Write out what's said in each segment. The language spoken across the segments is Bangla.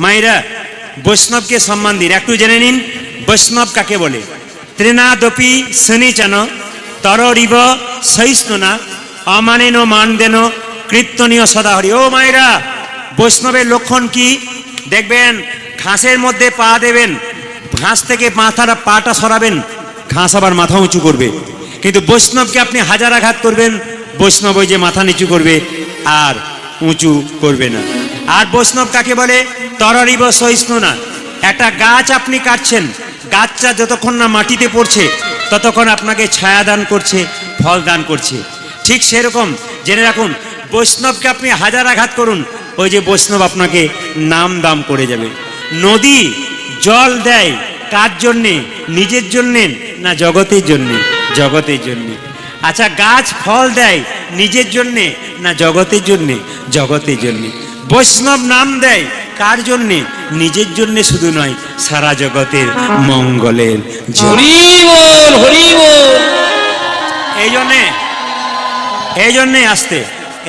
মায়েরা বৈষ্ণবকে সম্মান দিন, একটু জেনে নিন বৈষ্ণব কাকে বলে। ত্রেনাদপি শনিচন তরিব সহিষ্ণুনা অমানেন মানদেন কীর্তনীয় সদাহরি। ও মায়েরা, বৈষ্ণবের লক্ষণ কি? দেখবেন ঘাসের মধ্যে পা দেবেন, ঘাস থেকে পাটা সরাবেন, ঘাস আবার মাথা উঁচু করবে। কিন্তু বৈষ্ণবকে আপনি হাজার আঘাত করবেন, বৈষ্ণব ওই যে মাথা নিচু করবে আর উঁচু করবে না। আর বৈষ্ণব কাকে বলে? তরিব সহিষ্ণুনা। একটা গাছ আপনি কাটছেন, গাছটা যতক্ষণ না মাটিতে পড়ছে ততক্ষণ আপনাকে ছায়া দান করছে, ফল দান করছে। ঠিক সেরকম জেনে রাখুন, বৈষ্ণবকে আপনি হাজার আঘাত করুন, ওই যে বৈষ্ণব আপনাকে নাম দাম করে যাবে। নদী জল দেয় কার জন্যে? নিজের জন্যে না জগতের জন্যে? জগতের জন্যে। আচ্ছা, গাছ ফল দেয় নিজের জন্যে না জগতের জন্যে? জগতের জন্যে। বৈষ্ণব নাম দেয় কার জন্যে? নিজের জন্যে শুধু নয়, সারা জগতের মঙ্গলের জন্য। এই জন্যে আসতে,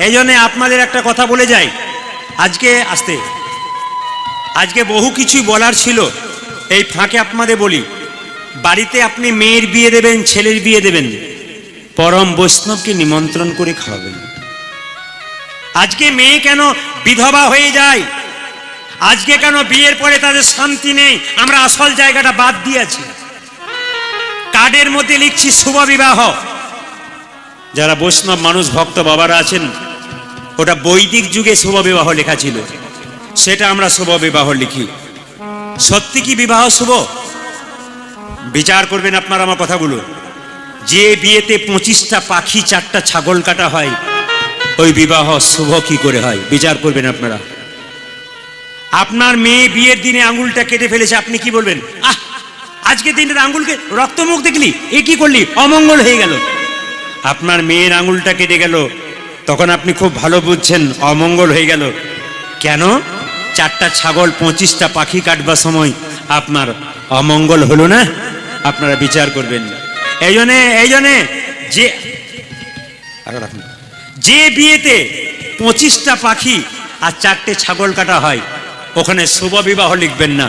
এই জন্যে আপনাদের একটা কথা বলে যাই আজকে বহু কিছুই বলার ছিল, এই ফাঁকে আপনাদের বলি, বাড়িতে আপনি মেয়ের বিয়ে দেবেন, ছেলের বিয়ে দেবেন, পরম বৈষ্ণবকে নিমন্ত্রণ করে খাওয়াবেন। আজকে মেয়ে কেন বিধবা হয়ে যায়? আজকে কেন বিয়ের পরে তাদের শান্তি নেই? আমরা আসল জায়গাটা বাদ দিয়েছি। কার্ডের মধ্যে লিখছি শুভ বিবাহ। যারা বৈষ্ণব মানুষ, ভক্ত বাবারা আছেন, ওটা বৈদিক যুগে শুভ বিবাহ লেখা ছিল, সেটা আমরা শুভ বিবাহ লিখি। সত্যি কি বিবাহ শুভ? বিচার করবেন আপনারা আমার কথাগুলো। যে বিয়েতে 25টা পাখি 4টা ছাগল কাটা হয়, ওই বিবাহ শুভ কি করে হয়? বিচার করবেন আপনারা। আপনার মেয়ে বিয়ের দিনে আঙুলটা কেটে ফেলেছে, আপনি কি বলবেন? আজকে দিনের আঙুলকে রক্তমুখ দেখলি, এ কি করলি, অমঙ্গল হয়ে গেল। আপনার মেয়ের আঙুলটা কেটে গেল, তখন আপনি খুব ভালো বুঝছেন অমঙ্গল হয়ে গেল। কেন? 4টা ছাগল 25টা পাখি কাটবার সময় আপনার অমঙ্গল হলো না? আপনারা বিচার করবেন। এই জন্যে যে বিয়েতে 25টা পাখি আর 4টে ছাগল কাটা হয়, ওখানে শুভ বিবাহ লিখবেন না,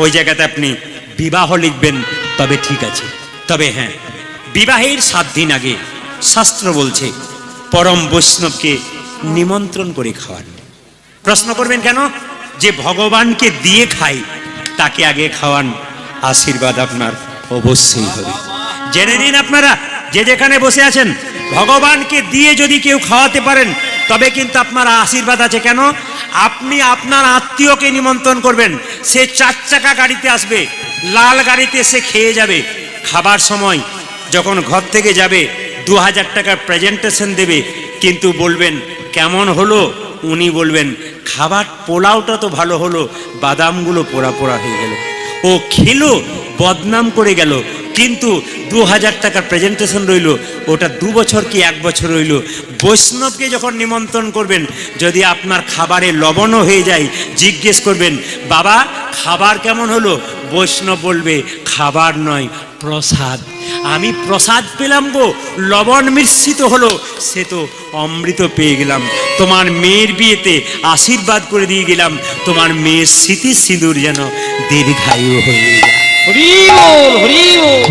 ওই জায়গাতে আপনি বিবাহ লিখবেন, তবে ঠিক আছে। তবে হ্যাঁ, বিবাহের 7 দিন আগে শাস্ত্র বলছে পরম বৈষ্ণবকে নিমন্ত্রণ করে খাওয়ান। প্রশ্ন করবেন কেন? যে ভগবানকে দিয়ে খায় তাকে আগে খাওয়ান, আশীর্বাদ আপনার অবশ্যই হবে। জেনে নিন আপনারা, যে যেখানে বসে আছেন, ভগবানকে দিয়ে যদি কেউ খাওয়াতে পারেন তবে কিন্তু আপনার আশীর্বাদ আছে। কেন? আপনি আপনার আত্মীয়কে নিমন্ত্রণ করবেন, সে 4 চাকা গাড়িতে আসবে, লাল গাড়িতে সে খেয়ে যাবে। খাবার সময় যখন ঘর থেকে যাবে 2000 টাকার প্রেজেন্টেশন দেবে, কিন্তু বলবেন কেমন হলো? উনি বলবেন খাবার পোলাওটা তো ভালো হলো, বাদামগুলো পোড়া পোড়া হয়ে গেল। ও খেলো, বদনাম করে গেল, কিন্তু 2000 টাকার প্রেজেন্টেশন রইল, ওটা 2 বছর কি 1 বছর রইল। বৈষ্ণবকে যখন নিমন্ত্রণ করবেন, যদি আপনার খাবারে লবণও হয়ে যায়, জিজ্ঞেস করবেন বাবা খাবার কেমন হলো? বৈষ্ণব বলবে খাবার নয়, প্রসাদ। আমি প্রসাদ পেলাম গো, লবণ মিশ্রিত হলো, সে তো অমৃত পেয়ে গেলাম। তোমার মেয়ের বিয়েতে আশীর্বাদ করে দিয়ে গেলাম, তোমার মেয়ের স্মৃতি সিঁদুর যেন দীর্ঘায়ু হয়ে যায়। হরি বল, হরি বল।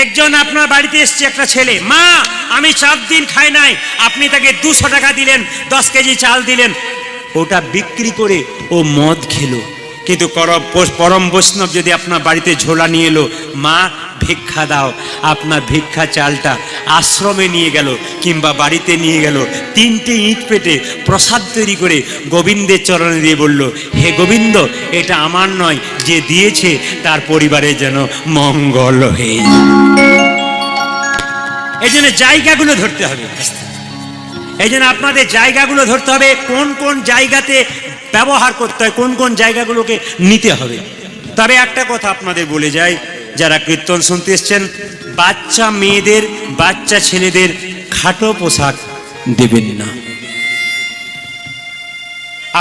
একজন আপনার বাড়িতে এসছে, একটা ছেলে, মা আমি 4 দিন খাই নাই, আপনি তাকে 200 টাকা দিলেন, 10 কেজি চাল দিলেন, ওটা বিক্রি করে ও মদ খেলো। কিন্তু পরম বৈষ্ণব যদি আপনার বাড়িতে ঝোলা নিয়ে এলো, মা ভিক্ষা দাও, আপনার ভিক্ষা চালটা আশ্রমে নিয়ে গেল কিংবা বাড়িতে নিয়ে গেল, 3টে ইট পেটে প্রসাদ তৈরি করে গোবিন্দের চরণে দিয়ে বলল, হে গোবিন্দ এটা আমার নয়, যে দিয়েছে তার পরিবারে যেন মঙ্গল হয়ে যায়। এই জন্য জায়গাগুলো ধরতে হবে, এই জন্য আপনাদের জায়গাগুলো ধরতে হবে, কোন কোন জায়গাতে ব্যবহার করতে হয়, কোন কোন জায়গাগুলোকে নিতে হবে। তবে একটা কথা আপনাদের বলে যাই, যারা কীর্তন শুনতে এসছেন, বাচ্চা মেয়েদের, বাচ্চা ছেলেদের খাটো পোশাক দেবেন না।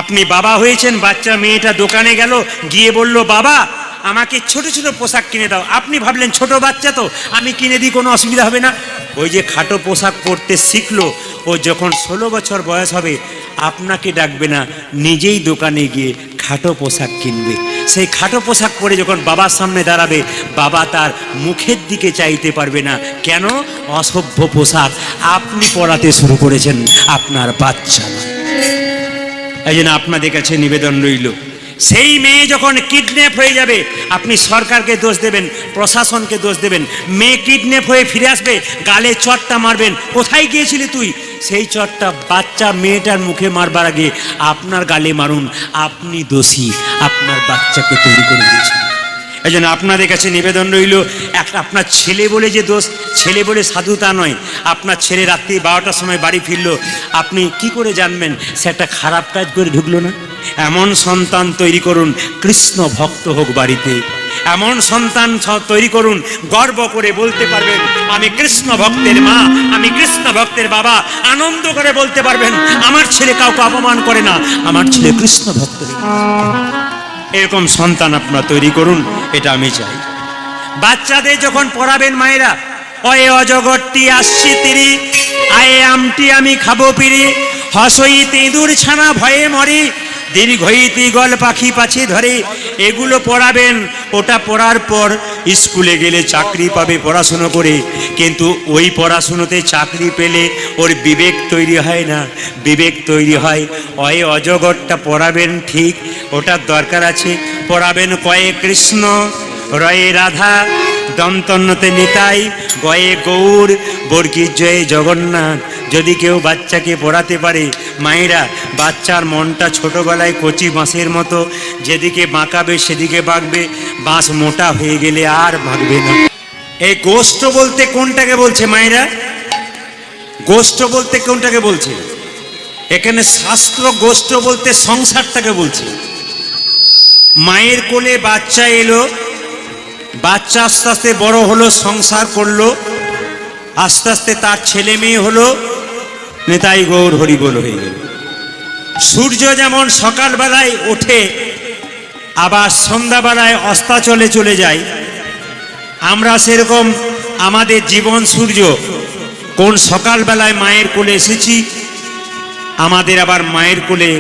আপনি বাবা হয়েছেন, বাচ্চা মেয়েটা দোকানে গেল, গিয়ে বলল বাবা আমাকে ছোট ছোট পোশাক কিনে দাও। আপনি ভাবলেন ছোট বাচ্চা তো, আমি কিনে দিই, কোনো অসুবিধা হবে না। ওই যে খাটো পোশাক পরতে শিখলো, ও যখন 16 বছর বয়স হবে আপনাকে ডাকবে না, নিজেই দোকানে গিয়ে খাটো পোশাক কিনবে। সেই খাটো পোশাক পরে যখন বাবার সামনে দাঁড়াবে, বাবা তার মুখের দিকে চাইতে পারবে না। কেন? অসভ্য পোশাক আপনি পরাতে শুরু করেছেন, আপনার বাচ্চা না। এই জন্য আপনাদের কাছে নিবেদন রইল, সেই মেয়ে যখন কিডন্যাপ হয়ে যাবে আপনি সরকারকে দোষ দেবেন, প্রশাসনকে দোষ দেবেন। মেয়ে কিডন্যাপ হয়ে ফিরে আসবে, গালে চটটা মারবেন, কোথায় গিয়েছিলি তুই? সেই চটটা বাচ্চা মেয়েটার মুখে মারবার আগে আপনার গালে মারুন, আপনি দোষী, আপনার বাচ্চাকে তৈরি করে দিয়েছেন। এই জন্য আপনাদের কাছে নিবেদন রইল, একটা আপনার ছেলে বলে যে দোষ, ছেলে বলে সাধু তা নয়। আপনার ছেলে রাত্রি 12টার সময় বাড়ি ফিরলো, আপনি কি করে জানবেন সে একটা খারাপ কাজ করে ঢুকলো না? এমন সন্তান তৈরি করুন, কৃষ্ণ ভক্ত হোক বাড়িতে। এমন সন্তান তৈরি করুন, গর্ব করে বলতে পারবেন আমি কৃষ্ণ ভক্তের মা, আমি কৃষ্ণ ভক্তের বাবা। আনন্দ করে বলতে পারবেন আমার ছেলে কাউকে অপমান করে না, আমার ছেলে কৃষ্ণ ভক্ত। এরকম সন্তান আপনারা তৈরি করুন, এটা আমি চাই। বাচ্চাদের যখন পড়াবেন মায়েরা, অয়ে অজগরটি আসছি তিরি, আয়ে আমটি আমি খাবো পিড়ি, হসই তেঁদুর ছানা ভয়ে মরি, দীর্ঘইতি গল পাখি পাছি ধরে, এগুলো পড়াবেন। ওটা পড়ার পর স্কুলে গেলে চাকরি পাবে পড়াশুনো করে, কিন্তু ওই পড়াশুনোতে চাকরি পেলে ওর বিবেক তৈরি হয় না। বিবেক তৈরি হয়, অয়ে অজগরটা পড়াবেন ঠিক, ওটার দরকার আছে। পড়াবেন কয়ে কৃষ্ণ, রয়ে রাধা, দন্তন্নতে নিতাই, গয়ে গৌর, বর্গীর জয়ে জগন্নাথ। যদি কেউ বাচ্চাকে পড়াতে পারে, মায়েরা, বাচ্চার মনটা ছোটবেলায় কচি বাঁশের মতো, যেদিকে বাঁকাবে সেদিকে বাঁকবে, বাঁশ মোটা হয়ে গেলে আর বাঁকবে না। এই গোষ্ঠ বলতে কোনটাকে বলছে মায়েরা? গোষ্ঠ বলতে কোনটাকে বলছে? এখানে শাস্ত্র গোষ্ঠ বলতে সংসারটাকে বলছে। মায়ের কোলে বাচ্চা এলো, বাচ্চা আস্তে আস্তে বড় হলো, সংসার করলো, আস্তে আস্তে তার ছেলে মেয়ে হলো, নেতাই গৌর হরিবোল হয়ে গেল। সূর্য যেমন সকালবেলায় ওঠে আবার সন্ধ্যাবেলায় অস্তাচলে চলে যায়, আমরা সেরকম আমাদের জীবন সূর্য, কোন সকালবেলায় মায়ের কোলে এসেছি, আমাদের আবার মায়ের কোলে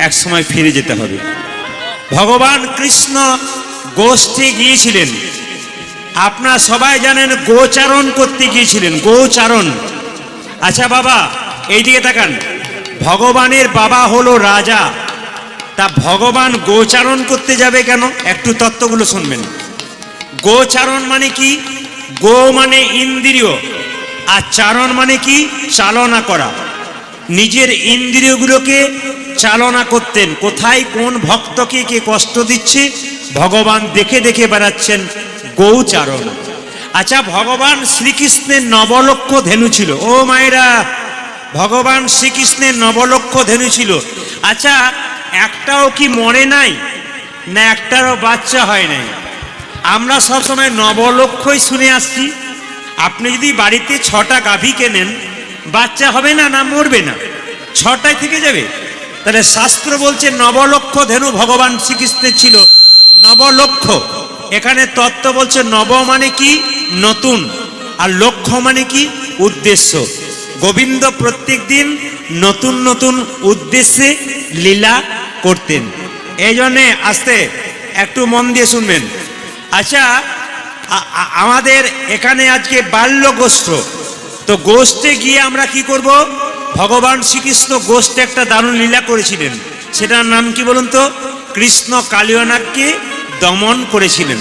এক সময় ফিরে যেতে হবে। ভগবান কৃষ্ণ গোষ্ঠে গিয়েছিলেন, আপনারা সবাই জানেন, গোচারণ করতে গিয়েছিলেন। গোচারণ। আচ্ছা বাবা, এইদিকে তাকান, ভগবানের বাবা হলো রাজা, তা ভগবান গোচারণ করতে যাবে কেন? একটু তত্ত্বগুলো শুনবেন। গোচারণ মানে কি? গো মানে ইন্দ্রিয়, আর চারণ মানে কি? চালনা করা। নিজের ইন্দ্রিয়গুলোকে চালনা করতেন, কোথায় কোন ভক্তকে কে কষ্ট দিচ্ছে ভগবান দেখে দেখে বেড়াচ্ছেন, গৌচারণ। আচ্ছা, ভগবান শ্রীকৃষ্ণের 9 লক্ষ ধেনু ছিল। ও মায়েরা, ভগবান শ্রীকৃষ্ণের 9 লক্ষ ধেনু ছিল। আচ্ছা, একটাও কি মরে নাই? না একটারও বাচ্চা হয় নাই? আমরা সবসময় 9 লক্ষই শুনে আসছি। আপনি যদি বাড়িতে 6টা গাভী কেনেন, বাচ্চা হবে না, না মরবে না? 6টাই থেকে যাবে। তাহলে শাস্ত্র বলছে 9 লক্ষ ধেনু ভগবান শ্রীকৃষ্ণের ছিল। 9 লক্ষ, এখানে তত্ত্ব বলছে নব মানে কি? নতুন, আর লক্ষ্য মানে কি? উদ্দেশ্য। গোবিন্দ প্রত্যেক দিন নতুন নতুন উদ্দেশ্যে লীলা করতেন। এই জন্যে আসতে একটু মন দিয়ে শুনবেন। আচ্ছা, আমাদের এখানে আজকে বাল্য গোষ্ঠ, তো গোষ্ঠে গিয়ে আমরা কি করব? ভগবান শ্রীকৃষ্ণ গোষ্ঠে একটা দারুণ লীলা করেছিলেন, সেটার নাম কি বলুন তো? কৃষ্ণ কালিয়নাগকে দমন করেছিলেন।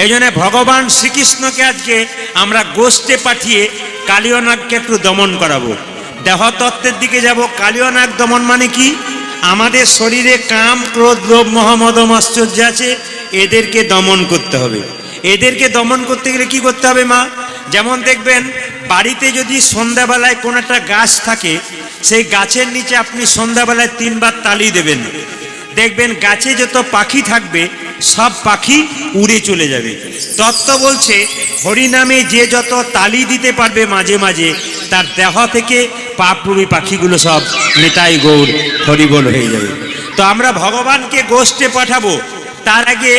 এই জন্য ভগবান শ্রীকৃষ্ণকে আজকে আমরা গোষ্ঠে পাঠিয়ে কালিয়নাগকে একটু দমন করাবো। দেহতত্ত্বের দিকে যাব। কালিয়নাগ দমন মানে কি? আমাদের শরীরে কাম, ক্রোধ, লোভ, মোহ, মদ, মাশ্চর্য আছে, এদেরকে দমন করতে হবে। এদেরকে দমন করতে গেলে কি করতে হবে মা? যেমন দেখবেন, বাড়িতে যদি সন্ধ্যাবেলায় কোনো একটা গাছ থাকে, সেই গাছের নিচে আপনি সন্ধ্যাবেলায় 3 বার তালি দেবেন, দেখবেন গাছে যত পাখি থাকবে সব পাখি উড়ে চলে যাবে। তত্ত্ব বলছে হরিনামে যে যত তালি দিতে পারবে মাঝে মাঝে, তার দেহ থেকে পাপরূপী পাখিগুলো সব নেতাই গৌর হরিবোল হয়ে যাবে। তো আমরা ভগবানকে গোষ্ঠে পাঠাবো। তার আগে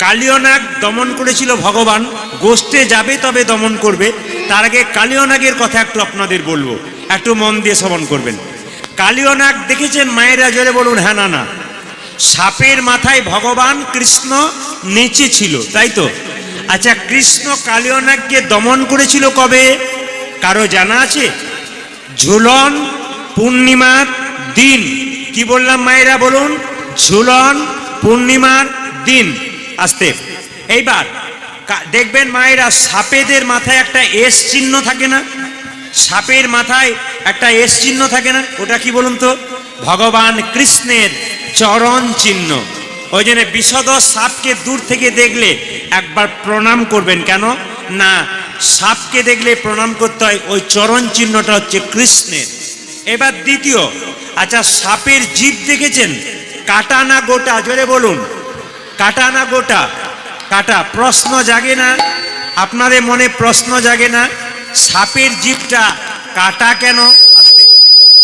কালিয়নাগ দমন করেছিল ভগবান, গোষ্ঠে যাবে তবে দমন করবে। তার আগে কালিয়নাগের কথা একটু আপনাদের বলবো। একটু মন দিয়ে শ্রবণ করবেন। কালীয় নাগ দেখেছেন মায়েরা? জোরে বলুন হ্যাঁ না না। সাপের মাথায় ভগবান কৃষ্ণ নেচে ছিল, তাই তো? আচ্ছা, কৃষ্ণ কালীয় নাগকে দমন করেছিল কবে? কারো জানা আছে? ঝুলন পূর্ণিমার দিন। কি বললাম মায়েরা বলুন? ঝুলন পূর্ণিমার দিন। আসতে এইবার দেখবেন মায়েরা, সাপেদের মাথায় একটা এস চিহ্ন থাকে না? সাপের মাথায় একটা এস চিহ্ন থাকে না? ওটা কি বলুন তো? ভগবান কৃষ্ণের চরণ চিহ্ন। ওই জন্য বিষধ সাপকে দূর থেকে দেখলে একবার প্রণাম করবেন। কেন না? সাপকে দেখলে প্রণাম করতে হয়, ওই চরণ চিহ্নটা হচ্ছে কৃষ্ণের। এবার দ্বিতীয়, আচ্ছা সাপের জিভ দেখেছেন? কাটা না গোটা? জোরে বলুন কাটা না গোটা? কাটা। প্রশ্ন জাগে না আপনাদের মনে? প্রশ্ন জাগে না সাপের জিভটা কাটা কেন?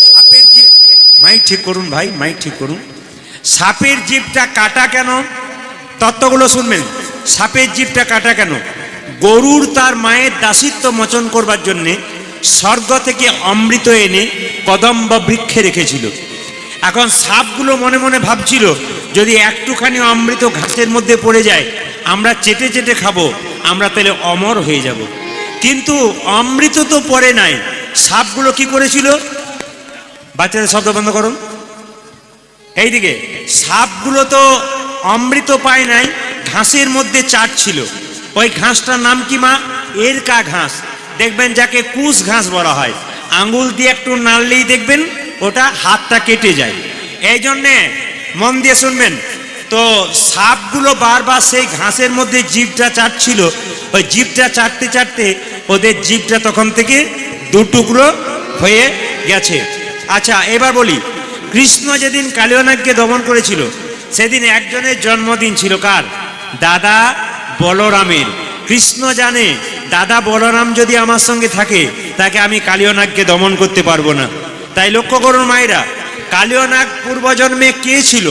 সাপের জিভ, মাইক ঠিক করুন ভাই, মাইক ঠিক করুন। সাপের জিভটা কাটা কেন? তত্ত্বগুলো শুনবেন। সাপের জিভটা কাটা কেন? গরুর তার মায়ের দাসিত্ব মোচন করবার জন্যে স্বর্গ থেকে অমৃত এনে কদম্ব বৃক্ষে রেখেছিল। এখন সাপগুলো মনে মনে ভাবছিল, যদি একটুখানি অমৃত ঘাসের মধ্যে পড়ে যায়, আমরা চেটে চেটে খাবো, আমরা তাহলে অমর হয়ে যাব। কিন্তু অমৃত তো পড়ে নাই। সাপগুলো কি করেছিল? বাচ্চাদের শব্দ বন্ধ করুন। এইদিকে সাপগুলো তো অমৃত পায় নাই, ঘাসের মধ্যে চাটছিল। ওই ঘাসটার নাম কি মা? এরকা ঘাস। দেখবেন যাকে কুশ ঘাস বলা হয়, আঙ্গুল দিয়ে একটু নাড়লেই দেখবেন ওটা হাতটা কেটে যায়। এই জন্যে মন দিয়ে শুনবেন। তো সাপগুলো বারবার সেই ঘাসের মধ্যে জিভটা চাটছিল। ওই জিভটা চাটতে চাটতে ওদের জিভটা তখন থেকে দু টুকরো হয়ে গেছে। আচ্ছা এবার বলি, কৃষ্ণ যেদিন কালীয় নাগকে দমন করেছিল সেদিন একজনের জন্মদিন ছিল। কার? দাদা বলরামের। কৃষ্ণ জানে দাদা বলরাম যদি আমার সঙ্গে থাকে, তাকে আমি কালীয় নাগকে দমন করতে পারবো না। তাই লক্ষ্য করুন মায়েরা, কালীয় নাগ পূর্বজন্মে কে ছিল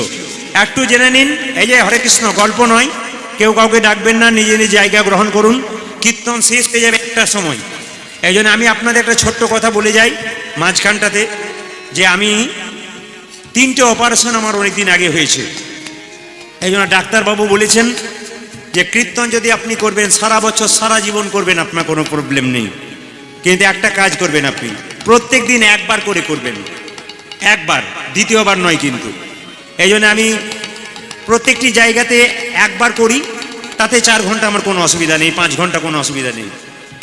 একটু জেনে নিন। এই যে হরে কৃষ্ণ, গল্প নয়, কেউ কাউকে ডাকবেন না, নিজে নিজে জায়গা গ্রহণ করুন। কীর্তন শেষ হয়ে যাবে একটা সময়। এই জন্য আমি আপনাদের একটা ছোট্ট কথা বলে যাই মাঝখানটাতে, যে আমি 3টে অপারেশন আমার অনেকদিন আগে হয়েছে। এই জন্য ডাক্তারবাবু বলেছেন যে কীর্তন যদি আপনি করবেন সারা বছর সারা জীবন করবেন, আপনার কোনো প্রবলেম নেই। কিন্তু একটা কাজ করবেন, আপনি প্রত্যেক দিন একবার করে করবেন, একবার, দ্বিতীয়বার নয় কিন্তু। এই জন্য আমি প্রত্যেকটি জায়গাতে একবার করি, তাতে 4 ঘন্টা আমার কোনো অসুবিধা নেই, 5 ঘন্টা কোনো অসুবিধা নেই।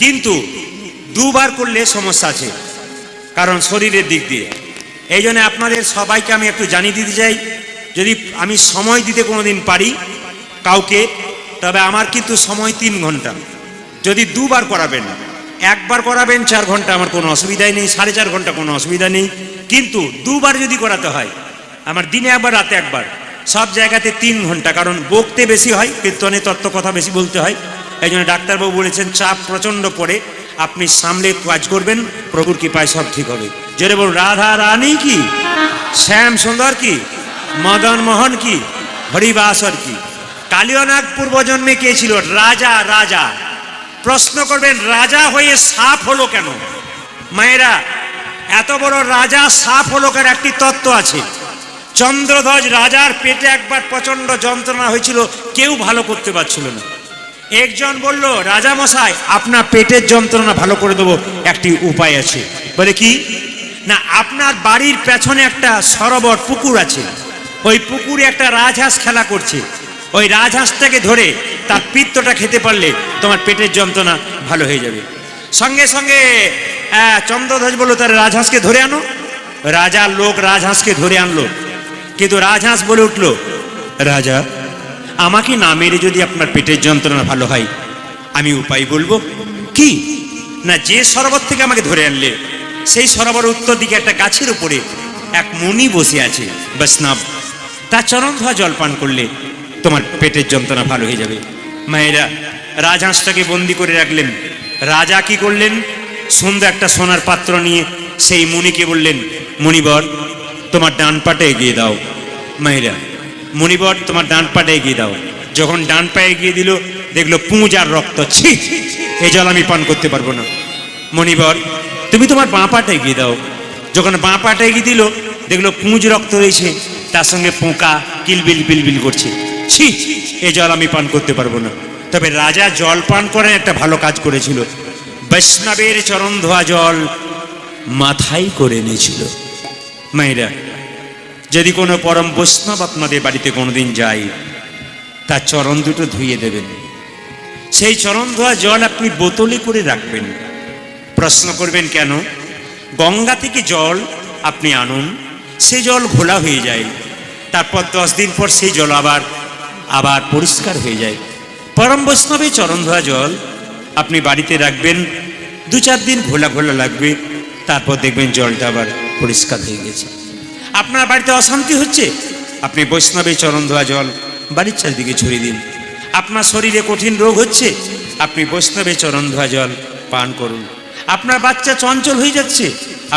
কিন্তু 2বার করলে সমস্যা আছে, কারণ শরীরের দিক দিয়ে। এই জন্য আপনাদের সবাইকে আমি একটু জানিয়ে দিতে চাই, যদি আমি সময় দিতে কোনোদিন পারি কাউকে, তবে আমার কিন্তু সময় 3 ঘন্টা। যদি 2বার করাবেন, একবার করাবেন 4 ঘন্টা, আমার কোনো অসুবিধাই নেই, 4.5 ঘন্টা কোনো অসুবিধা নেই। কিন্তু 2বার যদি করাতে হয়, আমার দিনে একবার রাতে একবার, সব জায়গাতে 3 ঘন্টা, কারণ বকতে বেশি হয়, কীর্তনে তত্ত্ব কথা বেশি বলতে হয়। এই জন্য ডাক্তারবাবু বলেছেন চাপ প্রচণ্ড পড়ে, আপনি সামলে কাজ করবেন, প্রভুর কৃপায় সব ঠিক হবে। জোরে বলুন রাধা রানী কি, শ্যাম সুন্দর কি, মদন মোহন কি, হরিবাসর কি। কালীয় নাগ পূর্বজন্মে কে ছিল? রাজা। রাজা। প্রশ্ন করবেন রাজা হয়ে সাপ হলো কেন? মায়েরা, এত বড় রাজা সাপ হলো কেন? একটি তত্ত্ব আছে। চন্দ্রধ্বজ রাজার পেটে একবার প্রচন্ড যন্ত্রণা হয়েছিল, কেউ ভালো করতে পারছিল না। একজন বলল, রাজা মশাই আপনার পেটের যন্ত্রণা ভালো করে দেবো, একটি উপায় আছে। বলে কি? না, আপনার বাড়ির পেছনে একটা সরোবর পুকুর আছে, ওই পুকুরে একটা রাজহাঁস খেলা করছে, ওই রাজহাঁসটাকে ধরে তার পিত্তটা খেতে পারলে তোমার পেটের যন্ত্রণা ভালো হয়ে যাবে। সঙ্গে সঙ্গে চন্দ্রধ্বজ বলল, তার রাজহাঁসকে ধরে আনো। রাজার লোক রাজহাঁসকে ধরে আনলো, কিন্তু রাজহাঁস বলে উঠল, রাজা আমাকে না মেরে যদি আপনার পেটের যন্ত্রণা ভালো হয়, আমি উপায় বলবো। কি? না, যে সরোবর থেকে আমাকে ধরে আনলে, সেই সরোবর উত্তর দিকে একটা গাছের উপরে এক মুনি বসে আছে বৈষ্ণব, তার চরণ ধোয়া জল পান করলে তোমার পেটের যন্ত্রণা ভালো হয়ে যাবে। মায়েরা, রাজহাঁসটাকে বন্দি করে রাখলেন। রাজা কি করলেন? সুন্দর একটা সোনার পাত্র নিয়ে সেই মুনিকে বললেন, মুনিবর তোমার ডান পাটা এগিয়ে দাও। মায়েরা, মুনিবর তোমার ডান পাটা এগিয়ে দাও। যখন ডান পায়ে এগিয়ে দিল, দেখলো পুঁজ আর রক্ত। ছি, এই জল আমি পান করতে পারবো না। মুনিবর তুমি তোমার বাঁ পাটা এগিয়ে দাও। যখন বাঁ পাটা এগিয়ে দিল, দেখলো পুঁজ রক্ত রয়েছে, তার সঙ্গে পোকা কিলবিল বিলবিল করছে। ছি, এ জল আমি পান করতে পারবো না। তবে রাজা জল পান করেন একটা ভালো কাজ করেছিল, বৈষ্ণবের চরণ ধোয়া জল মাথায় করে নিয়েছিল। মায়েরা, যদি কোনো পরম বৈষ্ণব আপনাদের বাড়িতে কোনোদিন যায়, তার চরণ দুটো ধুইয়ে দেবেন। সেই চরণ ধোয়া জল আপনি বোতলে করে রাখবেন। প্রশ্ন করবেন কেন? গঙ্গা থেকে জল আপনি আনুন, সে জল ঘোলা হয়ে যায়, তারপর 10 দিন পর সেই জল আবার পরিষ্কার হয়ে যায়। পরম বৈষ্ণবের চরণ ধোয়া জল আপনি বাড়িতে রাখবেন, 2-4 দিন ঘোলা ঘোলা লাগবে, তারপর দেখবেন জলটা আবার পরিষ্কার হয়ে গেছে। আপনার বাড়িতে অশান্তি হচ্ছে, আপনি বৈষ্ণবের চরণ ধোয়া জল বাড়ির চারদিকে ছড়িয়ে দিন। আপনার শরীরে কঠিন রোগ হচ্ছে, আপনি বৈষ্ণবের চরণ ধোয়া জল পান করুন। আপনার বাচ্চা চঞ্চল হয়ে যাচ্ছে,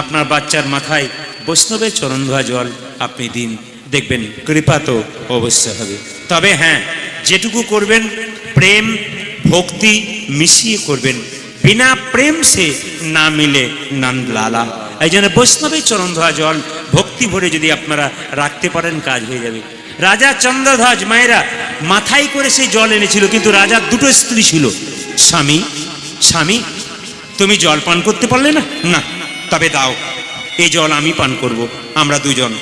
আপনার বাচ্চার মাথায় বৈষ্ণবের চরণ ধোয়া জল আপনি দিন, দেখবেন কৃপা তো অবশ্যই হবে। তবে হ্যাঁ, যেটুকু করবেন প্রেম ভক্তি মিশিয়ে করবেন, বিনা প্রেম সে না মিলে নন্দ লালা। এই জন্য বৈষ্ণবের চরণ ধোয়া জল ভক্তি ভরে যদি আপনারা রাখতে পারেন, কাজ হয়ে যাবে। রাজা চন্দ্রধ্বজ মায়েরা মাথায় করে সেই জল এনেছিল, কিন্তু রাজার 2টো স্ত্রী ছিল। স্বামী, স্বামী তুমি জল পান করতে পারলে না? না, তবে দাও, এই জল আমি পান করব। আমরা 2জন,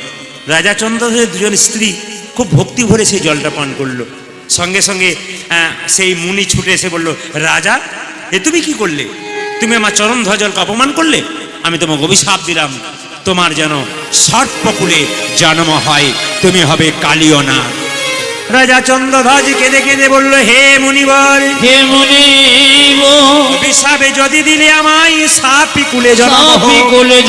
রাজা চন্দ্রধ্বজের 2জন স্ত্রী খুব ভক্তি ভরে সেই জলটা পান করলো। সঙ্গে সঙ্গে সেই মুনি ছুটে এসে বলল, রাজা এ তুমি কি করলে? তুমি আমার চরণ ধোয়া জলকে অপমান করলে। আমি তোমাকে অভিশাপ দিলাম, তোমার যেন সর্পকুলে জন্ম হয়, তুমি হবে কালিয়না। রাজা চন্দ্রধ্বজ কেঁদে কেঁদে বলল, হে মুনিবর, হে মুনিবর, অভিশাপে যদি দিলে আমায় সাপি কুলে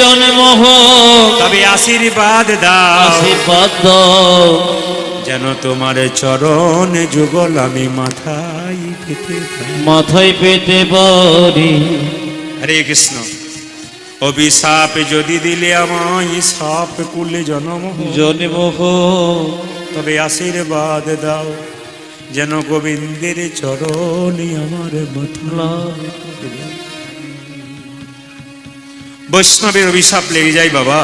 জন্ম হোক, তবে আশীর্বাদ দাও, আশীর্বাদ দাও, যেন তোমার চরণ যুগল আমি মাথায় পেতে পারি। হরে কৃষ্ণ। অভিশাপ যদি দিলে আমায় সাপ কুলে জন্ম হোক, তবে আশীর্বাদ দাও, যেন গোবিন্দের চরণে আমার মাথায়। বৈষ্ণবের অভিশাপ লেগে যায় বাবা,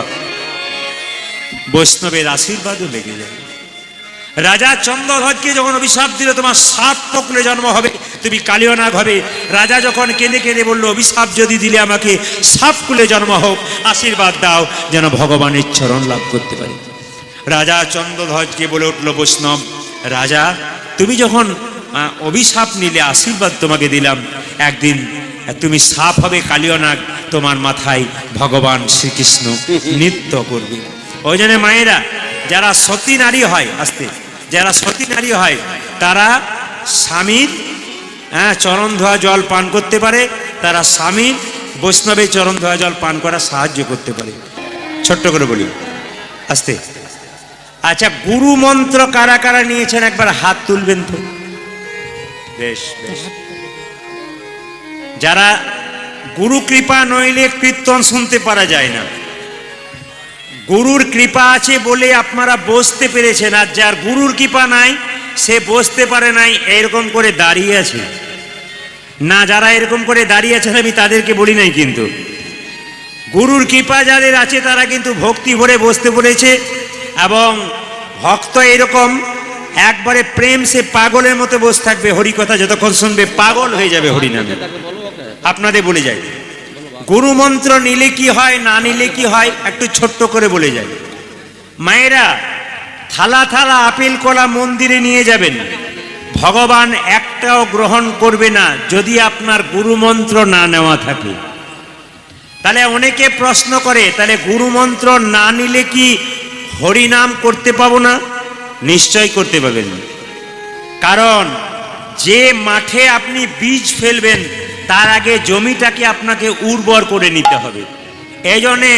বৈষ্ণবের আশীর্বাদও লেগে যায়। রাজা চন্দ্রধ্বজকে যখন অভিশাপ দিল, তোমার সাপ কুলে জন্ম হবে, তুমি কালিয়নাগ হবে, রাজা যখন কেঁদে কেঁদে বলল, অভিশাপ যদি দিলে আমাকে সাপ কুলে জন্ম হোক, আশীর্বাদ দাও যেন ভগবানের চরণ লাভ করতে পারি। রাজা চন্দ্রধ্বজকে বলে উঠল বৈষ্ণব, রাজা তুমি যখন অভিশাপ নিলে, আশীর্বাদ তোমাকে দিলাম, একদিন তুমি সাপ হবে কালিয়নাগ, তোমার মাথায় ভগবান শ্রীকৃষ্ণ নৃত্য করবে। ওই জন্য মায়েরা যারা সতী নারী হয়, যারা সতী নারী হয়, তারা স্বামীর চরণ ধোয়া জল পান করতে পারে, তারা স্বামীর বৈষ্ণবের চরণ ধোয়া জল পান করা সাহায্য করতে পারে। ছোট্ট করে বলি, আস্তে। আচ্ছা, গুরু মন্ত্র কারা কারা নিয়েছেন একবার হাত তুলবেন তো? বেশ বেশ। যারা গুরু কৃপা নইলে কীর্তন শুনতে পারা যায় না, গুরুর কৃপা আছে বলে আপনারা বসতে পেরেছেন, আর যার গুরুর কৃপা নাই সে বসতে পারে নাই, এরকম করে দাঁড়িয়ে আছে না। যারা এরকম করে দাঁড়িয়ে আছেন আমি তাদেরকে বলি নাই, কিন্তু গুরুর কৃপা যাদের আছে তারা কিন্তু ভক্তি ভরে বসতে পড়েছে। এবং ভক্ত এরকম একবারে প্রেম সে পাগলের মতো বসে থাকবে, হরিকথা যতক্ষণ শুনবে পাগল হয়ে যাবে হরিনামে। আপনাদের বলে যাই, গুরু মন্ত্র নিলে কি হয়, না নিলে কি হয়, একটু ছোট্ট করে বলে যাই। মায়েরা, থালা থালা আপেল কলা মন্দিরে নিয়ে যাবেন, ভগবান একটাও গ্রহণ করবে না যদি আপনার গুরু মন্ত্র না নেওয়া থাকে। তাহলে অনেকে প্রশ্ন করে, তাহলে গুরু মন্ত্র না নিলে কি হরিনাম করতে পাবো না? নিশ্চয় করতে পাবেন, কারণ যে মাঠে আপনি বীজ ফেলবেন তার আগে জমিটাকে আপনাকে উর্বর করে নিতে হবে। এই জন্যে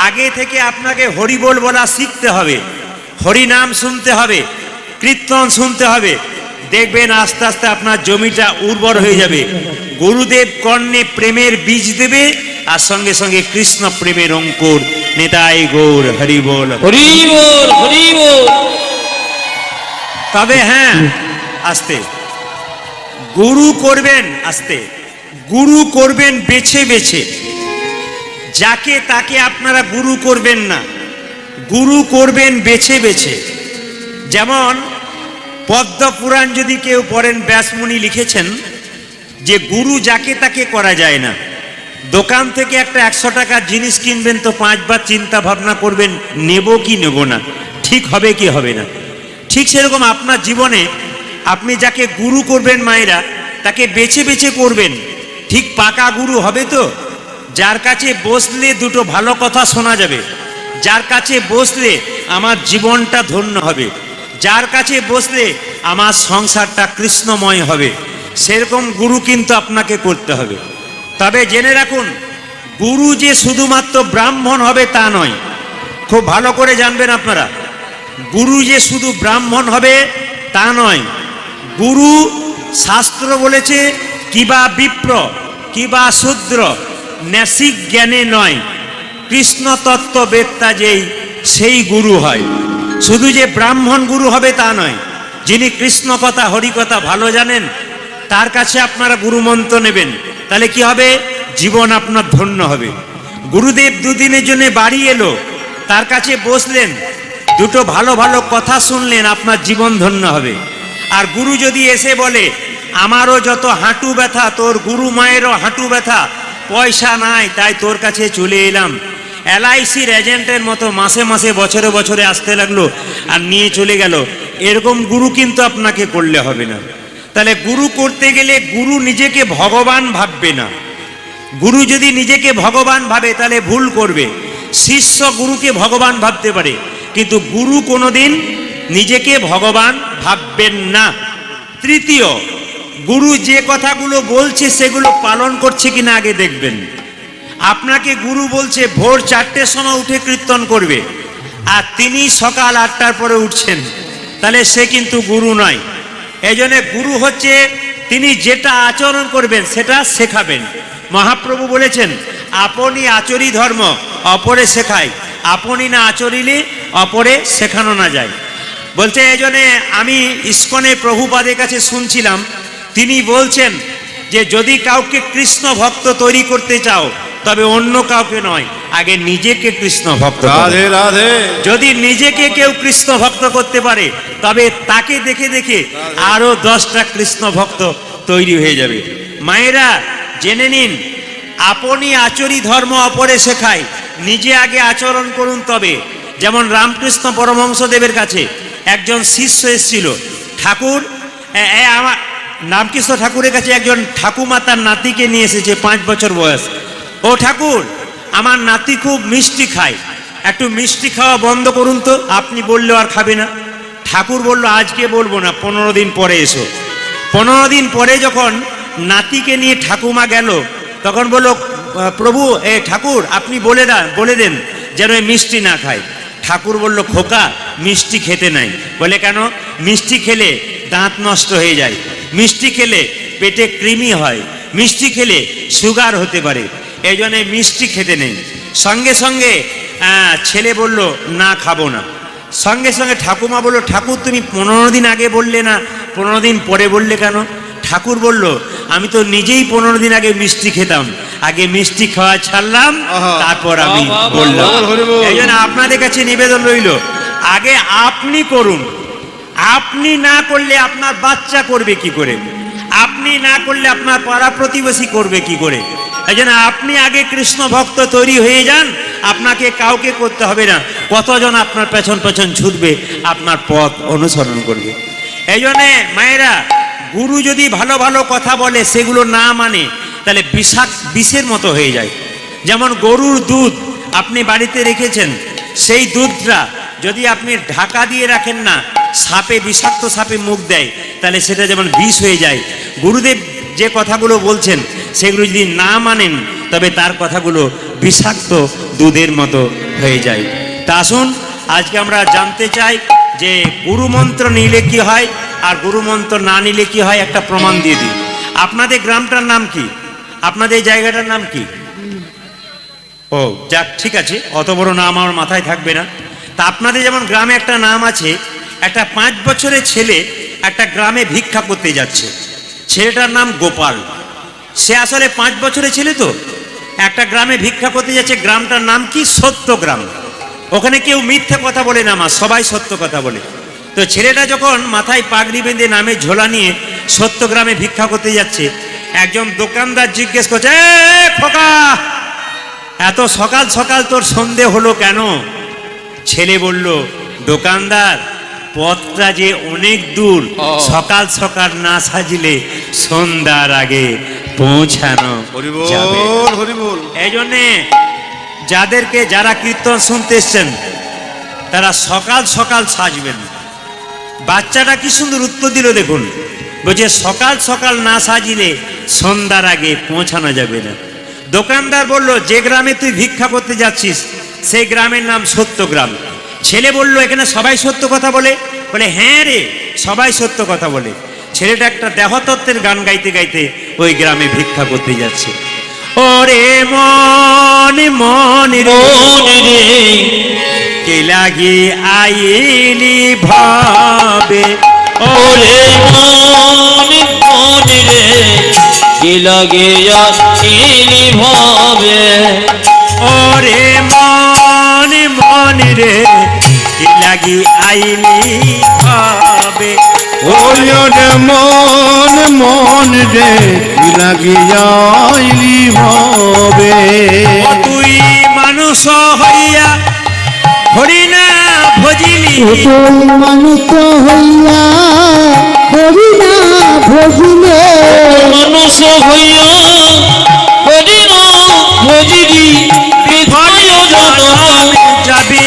আগে থেকে আপনাকে হরিবোল বলা শিখতে হবে, হরিনাম শুনতে হবে, কীর্তন শুনতে হবে, দেখবেন আস্তে আস্তে আপনার জমিটা উর্বর হয়ে যাবে। গুরুদেব কর্ণে প্রেমের বীজ দেবে, আর সঙ্গে সঙ্গে কৃষ্ণ প্রেমের অঙ্কুর। নেতাই গৌর হরিবোল, হরিবোল, হরিবোল। তবে হ্যাঁ, আস্তে গুরু করবেন, আস্তে গুরু করবেন বেছে বেছে। যাকে তাকে আপনারা গুরু করবেন না, গুরু করবেন বেছে বেছে। যেমন পদ্মপুরাণ যদি কেউ পড়েন, ব্যাসমুনি লিখেছেন যে গুরু যাকে তাকে করা যায় না। দোকান থেকে একটা 100 টাকার জিনিস কিনবেন তো 5 বার চিন্তা ভাবনা করবেন নেব কি নেব না, ঠিক হবে কি হবে না। ঠিক সেরকম আপনার জীবনে আপনি যাকে গুরু করবেন মায়েরা, তাকে বেছে বেছে করবেন। ঠিক পাকা গুরু হবে তো, যার কাছে বসলে দুটো ভালো কথা শোনা যাবে, যার কাছে বসলে আমার জীবনটা ধন্য হবে, যার কাছে বসলে আমার সংসারটা কৃষ্ণময় হবে, সেরকম গুরু কিন্তু আপনাকে করতে হবে। তবে জেনে রাখুন, গুরু যে শুধুমাত্র ব্রাহ্মণ হবে তা নয়। খুব ভালো করে জানবেন আপনারা, গুরু যে শুধু ব্রাহ্মণ হবে তা নয়। গুরু শাস্ত্র বলেছে কিবা বিপ্র কিবা শূদ্র, ন্যাসিক জ্ঞানে নয়, কৃষ্ণ তত্ত্ববেত্তা যেই সেই গুরু হয়। শুধু যে ব্রাহ্মণ গুরু হবে তা নয়, যিনি কৃষ্ণ কথা হরি কথা ভালো জানেন তার কাছে আপনারা গুরুমন্ত্র নেবেন, তাহলে কি হবে? জীবন আপনার ধন্য হবে। গুরুদেব দুদিনের জন্য বাড়ি এলো, তার কাছে বসলেন, দুটো ভালো ভালো কথা শুনলেন, আপনার জীবন ধন্য হবে। আর গুরু যদি এসে বলে আমারও যত হাঁটু ব্যথা, তোর গুরু মায়েরও হাঁটু ব্যথা, পয়সা নাই তাই তোর কাছে চলে এলাম, LICর এজেন্টের মতো মাসে মাসে বছরে বছরে আসতে লাগলো আর নিয়ে চলে গেল, এরকম গুরু কিন্তু আপনাকে করলে হবে না। তাহলে গুরু করতে গেলে গুরু নিজেকে ভগবান ভাববে না। গুরু যদি নিজেকে ভগবান ভাবে তাহলে ভুল করবে। শিষ্য গুরুকে ভগবান ভাবতে পারে, কিন্তু গুরু কোনোদিন নিজেকে ভগবান ভাববেন না। তৃতীয়, গুরু যে কথাগুলো বলছে সেগুলো পালন করছে কিনা আগে দেখবেন। আপনাকে গুরু বলছে ভোর 4টের সময় উঠে কীর্তন করবে, আর তিনি সকাল 8টার পরে উঠছেন, তাহলে সে কিন্তু গুরু নয়। এই জন্য গুরু হচ্ছে তিনি যেটা আচরণ করবেন সেটা শেখাবেন। মহাপ্রভু বলেছেন আপনি আচরি ধর্ম অপরে শেখায়, আপনি না আচরিলে অপরে শেখানো না যায়। বলছে এই জন্যে আমি ইস্কনে প্রভুপাদের কাছে শুনছিলাম, তিনি বলছেন যে যদি কাউকে কৃষ্ণ ভক্ত তৈরি করতে চাও তবে অন্য কাউকে নয়, আগে নিজেকে কৃষ্ণ ভক্ত করো। রাধে রাধে। যদি নিজেকে কেউ কৃষ্ণ ভক্ত করতে পারে তবে তাকে দেখে দেখে আরো 10টা কৃষ্ণ ভক্ত তৈরি হয়ে যাবে। মায়েরা জেনে নিন, আপনি আচরি ধর্ম অপরে শেখায়, নিজে আগে আচরণ করুন তবে। যেমন রামকৃষ্ণ পরমহংসদেবের কাছে একজন শিষ্য এসেছিল, ঠাকুর আমার রামকৃষ্ণ ঠাকুরের কাছে একজন ঠাকুমা তার নাতিকে নিয়ে এসেছে, 5 বছর বয়স। ও ঠাকুর, আমার নাতি খুব মিষ্টি খায়, একটু মিষ্টি খাওয়া বন্ধ করুন তো। আপনি বললে আর খাবে না। ঠাকুর বলল আজকে বলবো না, 15 দিন পরে এসো। 15 দিন পরে যখন নাতিকে নিয়ে ঠাকুমা গেল, তখন বলল প্রভু ঠাকুর আপনি বলে দেন যেন মিষ্টি না খায়। ঠাকুর বলল খোকা মিষ্টি খেতে নাই। বলে কেন? মিষ্টি খেলে দাঁত নষ্ট হয়ে যায়, মিষ্টি খেলে পেটে কৃমি হয়, মিষ্টি খেলে সুগার হতে পারে, এই জন্যে মিষ্টি খেতে নেই। সঙ্গে সঙ্গে ছেলে বলল না খাবো না। সঙ্গে সঙ্গে ঠাকুমা বলল ঠাকুর তুমি 15 দিন আগে বললে না, 15 দিন পরে বললে কেন? ঠাকুর বলল আমি তো নিজেই 15 দিন আগে মিষ্টি খেতাম, আগে মিষ্টি খাওয়া ছাড়লাম তারপর আমি বললাম। এই জন্য আপনাদের কাছে নিবেদন রইল, আগে আপনি করুন। আপনি না করলে আপনার বাচ্চা করবে কি করে? আপনি না করলে আপনার পাড়া প্রতিবেশী করবে কি করে? এই জন্য আপনি আগে কৃষ্ণ ভক্ত তৈরি হয়ে যান, আপনাকে কাউকে করতে হবে না। কতজন আপনার পেছন পেছন ছুটবে, আপনার পথ অনুসরণ করবে। এই জন্যে মায়েরা, গুরু যদি ভালো ভালো কথা বলে সেগুলো না মানে তাহলে বিষের মতো হয়ে যায়। যেমন গরুর দুধ আপনি বাড়িতে রেখেছেন, সেই দুধটা যদি আপনি ঢাকা দিয়ে রাখেন না, সাপে বিষাক্ত সাপে মুখ দেয়, তাহলে সেটা যেমন বিষ হয়ে যায়। গুরুদেব যে কথাগুলো বলছেন সেগুলো যদি না মানেন তবে তার কথাগুলো বিষাক্ত দুধের মতো হয়ে যায়। তা আসুন আজকে আমরা জানতে চাই যে গুরুমন্ত্র নিলে কি হয় আর গুরুমন্ত্র না নিলে কি হয়, একটা প্রমাণ দিয়ে দিই। আপনাদের গ্রামটার নাম কি? আপনাদের জায়গাটার নাম কি? ও যাক, ঠিক আছে, অত বড় নাম আমার মাথায় থাকবে না। তা আপনাদের যেমন গ্রামে একটা নাম আছে, একটা 5 বছরের ছেলে একটা গ্রামে ভিক্ষা করতে যাচ্ছে, ছেলেটার নাম গোপাল। সে আসলে 5 বছরের ছেলে, তো একটা গ্রামে ভিক্ষা করতে যাচ্ছে, গ্রামটার নাম কি? সত্যগ্রাম। ওখানে কেউ মিথ্যে কথা বলে না মা, সবাই সত্য কথা বলে। তো ছেলেটা যখন মাথায় পাগড়ি বেঁধে নামে ঝোলা নিয়ে সত্যগ্রামে ভিক্ষা করতে যাচ্ছে, একজন দোকানদার জিজ্ঞেস করছে, এ খোকা, এত সকাল সকাল তোর সন্ধে হলো কেন? ছেলে বলল, দোকানদার, পথটা যে অনেক দূর, সকাল সকাল না সাজলে সন্ধ্যার আগে পৌঁছানো যাবে। এই জন্যে যারা কীর্তন শুনতে এসছেন তারা সকাল সকাল সাজবেন। বাচ্চাটা কি সুন্দর উত্তর দিল দেখুন, বলছে সকাল সকাল না সাজিলে সন্ধ্যার আগে পৌঁছানো যাবে না। দোকানদার বলল, যে গ্রামে তুই ভিক্ষা করতে যাচ্ছিস সেই গ্রামের নাম সত্যগ্রাম। ছেলে বলল, এখানে সবাই সত্য কথা বলে? বলে, হ্যাঁ রে, সবাই সত্য কথা বলে। ছেলেটা একটা দেহতত্ত্বের গান গাইতে গাইতে ওই গ্রামে ভিক্ষা করতে যাচ্ছে। ওরে মন মন রে, কে লাগি আইলি ভাবে, ওরে মন মন রে, কি লাগে আইলি ভাবে। ওরে মন মন রে, কি লাগি আইলি ভাবে। ওরে মন মন রে, কি লাগিয়াইলি ভাবে। ও তুই মানুষ হইয়া হরিনা ভজিলি, তুই মানুষ হইয়া হরি না ভজিলে, মানুষ হইয়া হরি না ভজিলি, হৃদয় জনম যাবি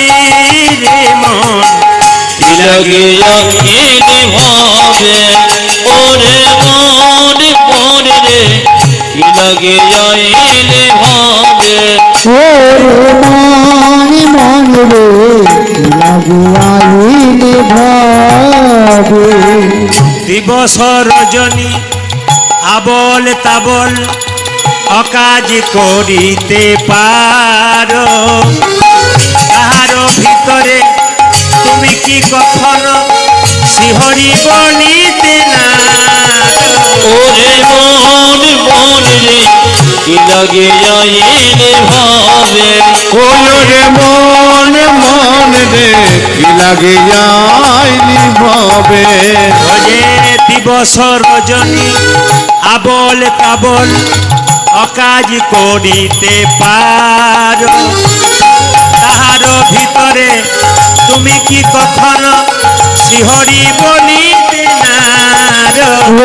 রে মন, কি লাগে আইলি ভাবে। ওরে মন মন রে, কি লাগে আইলি ভাবে। ওরে মন মন রে, লাগিয়াইলে ভাবে। দিবস রজনী আবল তাবল অকাজ করিতে পারো, তাহার ভিতরে তুমি কি কখনো শিহরি বলিতে না? ওরে মন মন রে, কি লাগে আইলে ভাবে। ওরে মন মন রে, কি লাগিয়াইলি ভাবে। যে দিবস রজনী আবল তাবল অকাজ করিতে পারো, তাহার ভিতরে তুমি কি কখনো শিহরি বলিতে না?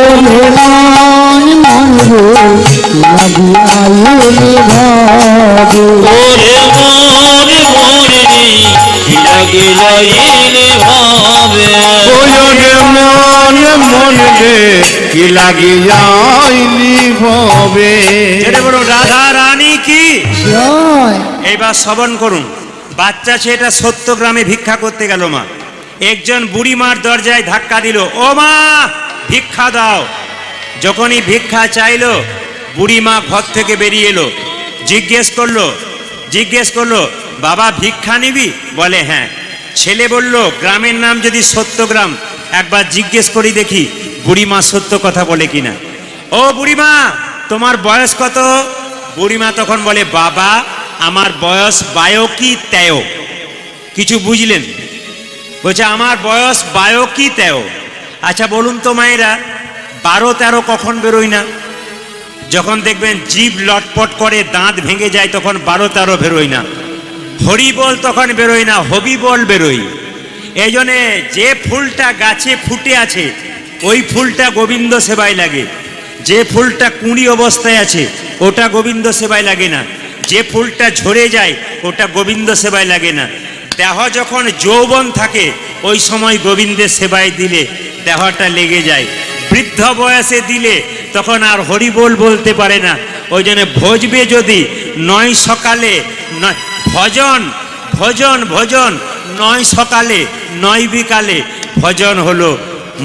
ওরে মন মন রে, লাগিয়াইলে ভাবে। ওরে মন মন রে, কি লাগে আইলে ভাবে। ওরে মন মন রে, কি লাগিয়াইলি ভাবে। যেটা বলো রাধা রানী কি। জয়। এইবার শ্রবণ করুন। বাচ্চা ছেলেটা সত্যগ্রামে ভিক্ষা করতে গেল মা, একজন বুড়ি মার দরজায় ধাক্কা দিল, ও মা ভিক্ষা দাও। যখনই ভিক্ষা চাইলো, বুড়ি মা ঘর থেকে বেরিয়ে এলো, জিজ্ঞেস করলো বাবা ভিক্ষা নিবি? বলে হ্যাঁ। ছেলে বলল, গ্রামের নাম যদি সত্যগ্রাম, একবার জিজ্ঞেস করি দেখি বুড়িমা সত্য কথা বলে কিনা। ও বুড়িমা, তোমার বয়স কত? বুড়িমা তখন বলে, বাবা আমার বয়স 22 কি 23। কিছু বুঝলেন? বলছে আমার বয়স 22 কি 23। আচ্ছা বলুন তো মায়েরা, 12-13 কখন বেরোয় না? যখন দেখবেন জিভ লটপট করে, দাঁত ভেঙে যায়, তখন 12-13 বেরোয় না। হরি বল তখন বেরোয় না, হবি বল বেরোয়। এই জন্যে যে ফুলটা গাছে ফুটে আছে ওই ফুলটা গোবিন্দ সেবায় লাগে, যে ফুলটা কুঁড়ি অবস্থায় আছে ওটা গোবিন্দ সেবায় লাগে না, যে ফুলটা ঝরে যায় ওটা গোবিন্দ সেবায় লাগে না। দেহ যখন যৌবন থাকে ওই সময় গোবিন্দের সেবায় দিলে দেহটা লেগে যায়, বৃদ্ধ বয়সে দিলে তখন আর হরি বল বলতে পারে না। ওই জন্য ভজবে যদি নয় সকালে নয়, ভজন ভজন ভজন নয় সকালে নয় বিকালে, ভজন হলো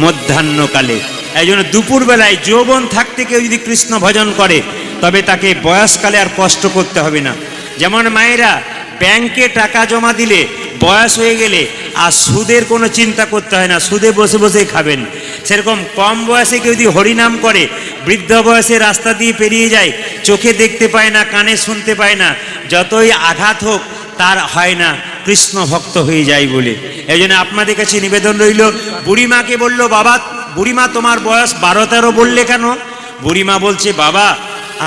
মধ্যাহ্নকালে। এই জন্য দুপুরবেলায় যৌবন থাকতে কেউ যদি কৃষ্ণ ভজন করে তবে তাকে বয়সকালে আর কষ্ট করতে হবে না। যেমন মায়েরা ব্যাংকে টাকা জমা দিলে বয়স হয়ে গেলে আর সুদের কোনো চিন্তা করতে হয় না, সুদে বসে বসে খাবেন। সেরকম কম বয়সে কেউ যদি হরিনাম করে, বৃদ্ধ বয়সে রাস্তা দিয়ে পেরিয়ে যায়, চোখে দেখতে পায় না, কানে শুনতে পায় না, যতই আঘাত হোক তার হয় না, কৃষ্ণ ভক্ত হয়ে যায় বলে। এই জন্য আপনাদের কাছে নিবেদন রইল, বুড়িমাকে বলল, বাবা, বুড়িমা তোমার বয়স 12-13 বললে কেন? বুড়িমা বলছে, বাবা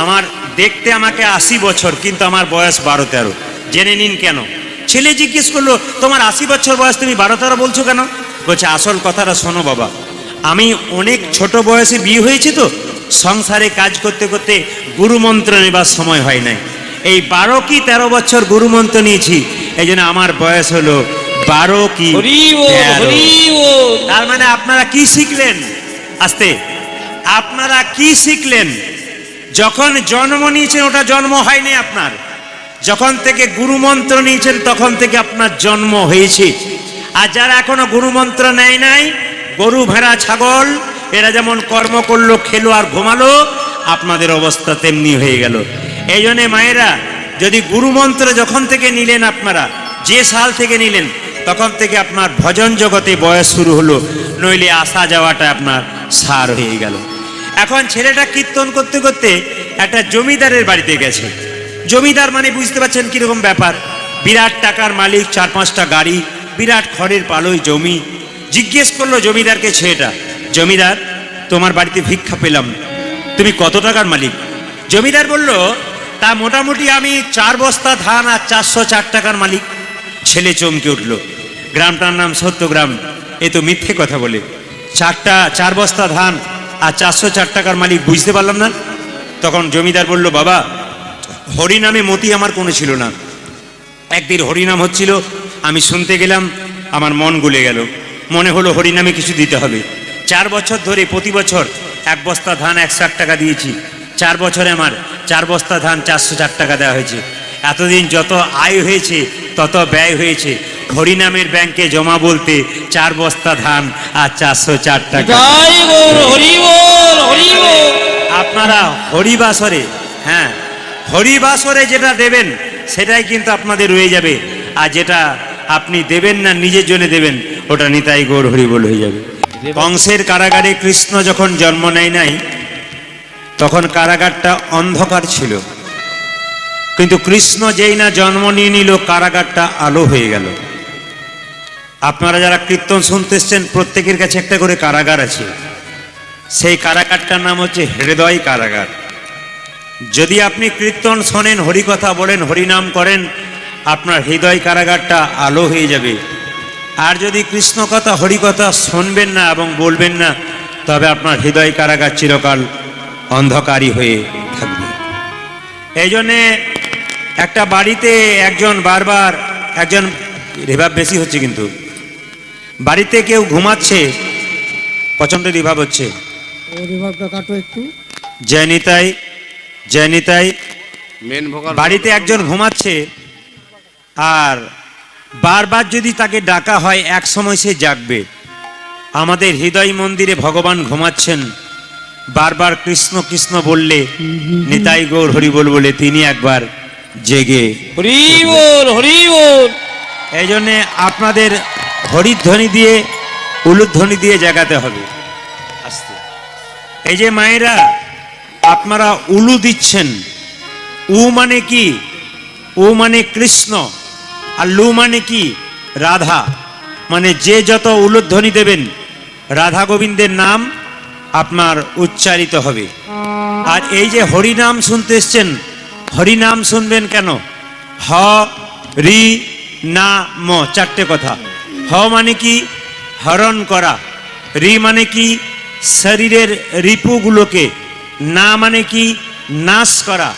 আমার দেখতে আমাকে 80 বছর, কিন্তু আমার বয়স 12-13। জেনে নিন কেন। ছেলে জিজ্ঞেস করলো, তোমার 80 বছর বয়স, তুমি 12-13 বলছো কেন? বলছে, আসল কথাটা শোনো বাবা, আমি অনেক ছোট বয়সে বিয়ে হয়েছে তো, সংসারে কাজ করতে করতে গুরুমন্ত্র নেবার সময় হয় নাই। এই 12 কি 13 বছর গুরুমন্ত্র নিয়েছি, এই জন্য আমার বয়স হলো 12 কি হরি বল, 13। হরি বল। তার মানে আপনারা কি শিখলেন? আস্তে, আপনারা কি শিখলেন? যখন জন্ম নিয়েছেন ওটা জন্ম হয়নি আপনার, যখন থেকে গুরুমন্ত্র নিয়েছেন তখন থেকে আপনার জন্ম হয়েছে। আর যারা এখনো গুরুমন্ত্র নেয় নাই, গরু ভেড়া ছাগল, এরা যেমন কর্ম করলো, খেলো আর ঘুমালো, আপনাদের অবস্থা তেমনি হয়ে গেল। এই জন্যে মায়েরা, যদি গুরুমন্ত্র যখন থেকে নিলেন, আপনারা যে সাল থেকে নিলেন, তখন থেকে আপনার ভজন জগতে বয়স শুরু হলো, নইলে আসা যাওয়াটা আপনার সার হয়ে গেল। এখন ছেলেটা কীর্তন করতে করতে একটা জমিদারের বাড়িতে গেছে। জমিদার মানে বুঝতে পারছেন কিরকম ব্যাপার, বিরাট টাকার মালিক, 4-5টা গাড়ি, বিরাট খড়ের পালই জমি। জিজ্ঞেস করলো জমিদারকে ছেলেটা, জমিদার তোমার বাড়িতে ভিক্ষা পেলাম, তুমি কত টাকার মালিক? জমিদার বলল, তা মোটামুটি আমি 4 বস্তা ধান আর 404 টাকার মালিক। ছেলে চমকে উঠল, গ্রামটার নাম সত্যগ্রাম, এ তো মিথ্যে কথা বলে। 4 বস্তা ধান আর 404 টাকার মালিক, বুঝতে পারলাম না। তখন জমিদার বলল, বাবা হরিনামে মতি আমার কোনো ছিল না, একদিন হরিনাম হচ্ছিল, আমি শুনতে গেলাম, আমার মন গলে গেল, মনে হলো হরিনামে কিছু দিতে হবে। 4 বছর ধরে প্রতি বছর 1 বস্তা ধান 160 টাকা দিয়েছি, 4 বছরে আমার 4 বস্তা ধান 404 টাকা দেওয়া হয়েছে। এতদিন যত আয় হয়েছে তত ব্যয় হয়েছে, হরিনামের ব্যাংকে জমা বলতে 4 বস্তা ধান আর 404 টাকা। জয় গৌর, হরি বল, হরি বল। আপনারা হরিবাসরে, হ্যাঁ হরিবাসরে যেটা দেবেন সেটাই কিন্তু আপনাদের রয়ে যাবে, আর যেটা আপনি দেবেন না, নিজের জন্য দেবেন, ওটা নিতাই গৌর হরি বল হয়ে যাবে। কংসের কারাগারে কৃষ্ণ যখন জন্ম নেয় নাই, তখন কারাগারটা অন্ধকার ছিল, কিন্তু কৃষ্ণ যেই না জন্ম নিয়ে নিল, কারাগারটা আলো হয়ে গেল। আপনারা যারা কীর্তন শুনতে এসছেন, প্রত্যেকের কাছে একটা করে কারাগার আছে, সেই কারাগারটার নাম হচ্ছে হৃদয় কারাগার। যদি আপনি কীর্তন শোনেন, হরিকথা বলেন, হরিনাম করেন, আপনার হৃদয় কারাগারটা আলো হয়ে যাবে। আর যদি কৃষ্ণ কথা হরিকথা শুনবেন না এবং বলবেন না, তবে আপনার হৃদয় কারাগার চিরকাল অন্ধকারী হয়ে থাকবে। এই জন্যে একটা বাড়িতে একজন রিভাব বেশি হচ্ছে, কিন্তু বাড়িতে কেউ ঘুমাচ্ছে, প্রচণ্ড রিভাব হচ্ছে, রিভাবটা কাটো একটু। জয়নিতাই জয়নিতাই। মেন ভোকাল বাড়িতে একজন ঘুমাচ্ছে, আর বারবার যদি তাকে ডাকা হয়, এক সময় সে জাগবে। আমাদের হৃদয় মন্দিরে ভগবান ঘুমাচ্ছেন, বারবার কৃষ্ণ কৃষ্ণ বললে, নিতাই গৌর হরি বল বলে তিনি একবার জেগে। হরি বল, হরি বল। এই জন্যে আপনাদের হরিধ্বনি দিয়ে, উলুধ্বনি দিয়ে জাগাতে হবে আস্তে। এই যে মায়েরা আপনারা উলু দিচ্ছেন, উ মানে কি? উ মানে কৃষ্ণ, আর লু মানে কি? রাধা। মানে যে যত উলুধ্বনি দেবেন, রাধা গোবিন্দের নাম আপনার উচ্চারিত হবে। আর এই যে হরিনাম শুনতে এসছেন, হরিনাম শুনবেন কেন? হ রি না ম, 4টে কথা। হ মানে কি? হরণ করা। রি মানে কি? শরীরের রিপুগুলোকে। না মানে কি? নাশ করা।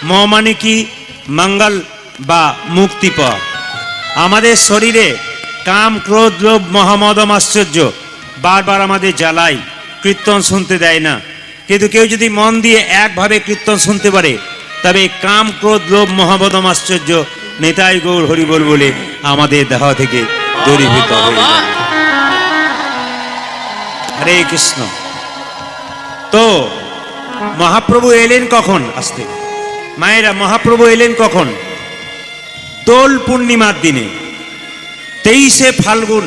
ম মানে কি? মঙ্গল বা মুক্তি পাওয়া। আমাদের শরীরে কাম ক্রোধ লোভ মহামদম আশ্চর্য বারবার আমাদের জ্বালায়, কীর্তন শুনতে দেয় না। কিন্তু কেউ যদি মন দিয়ে একভাবে কীর্তন শুনতে পারে, তবে কাম ক্রোধ লোভ মহামদম আশ্চর্য নিতাই গৌর হরি বল বলে আমাদের দেহ থেকে দূরীভূত হয়ে যাবে। হরে কৃষ্ণ। তো মহাপ্রভু এলেন কখন? আসতে মায়েরা, মহাপ্রভু এলেন কখন? দোল পূর্ণিমার দিনে, 23শে ফাল্গুন।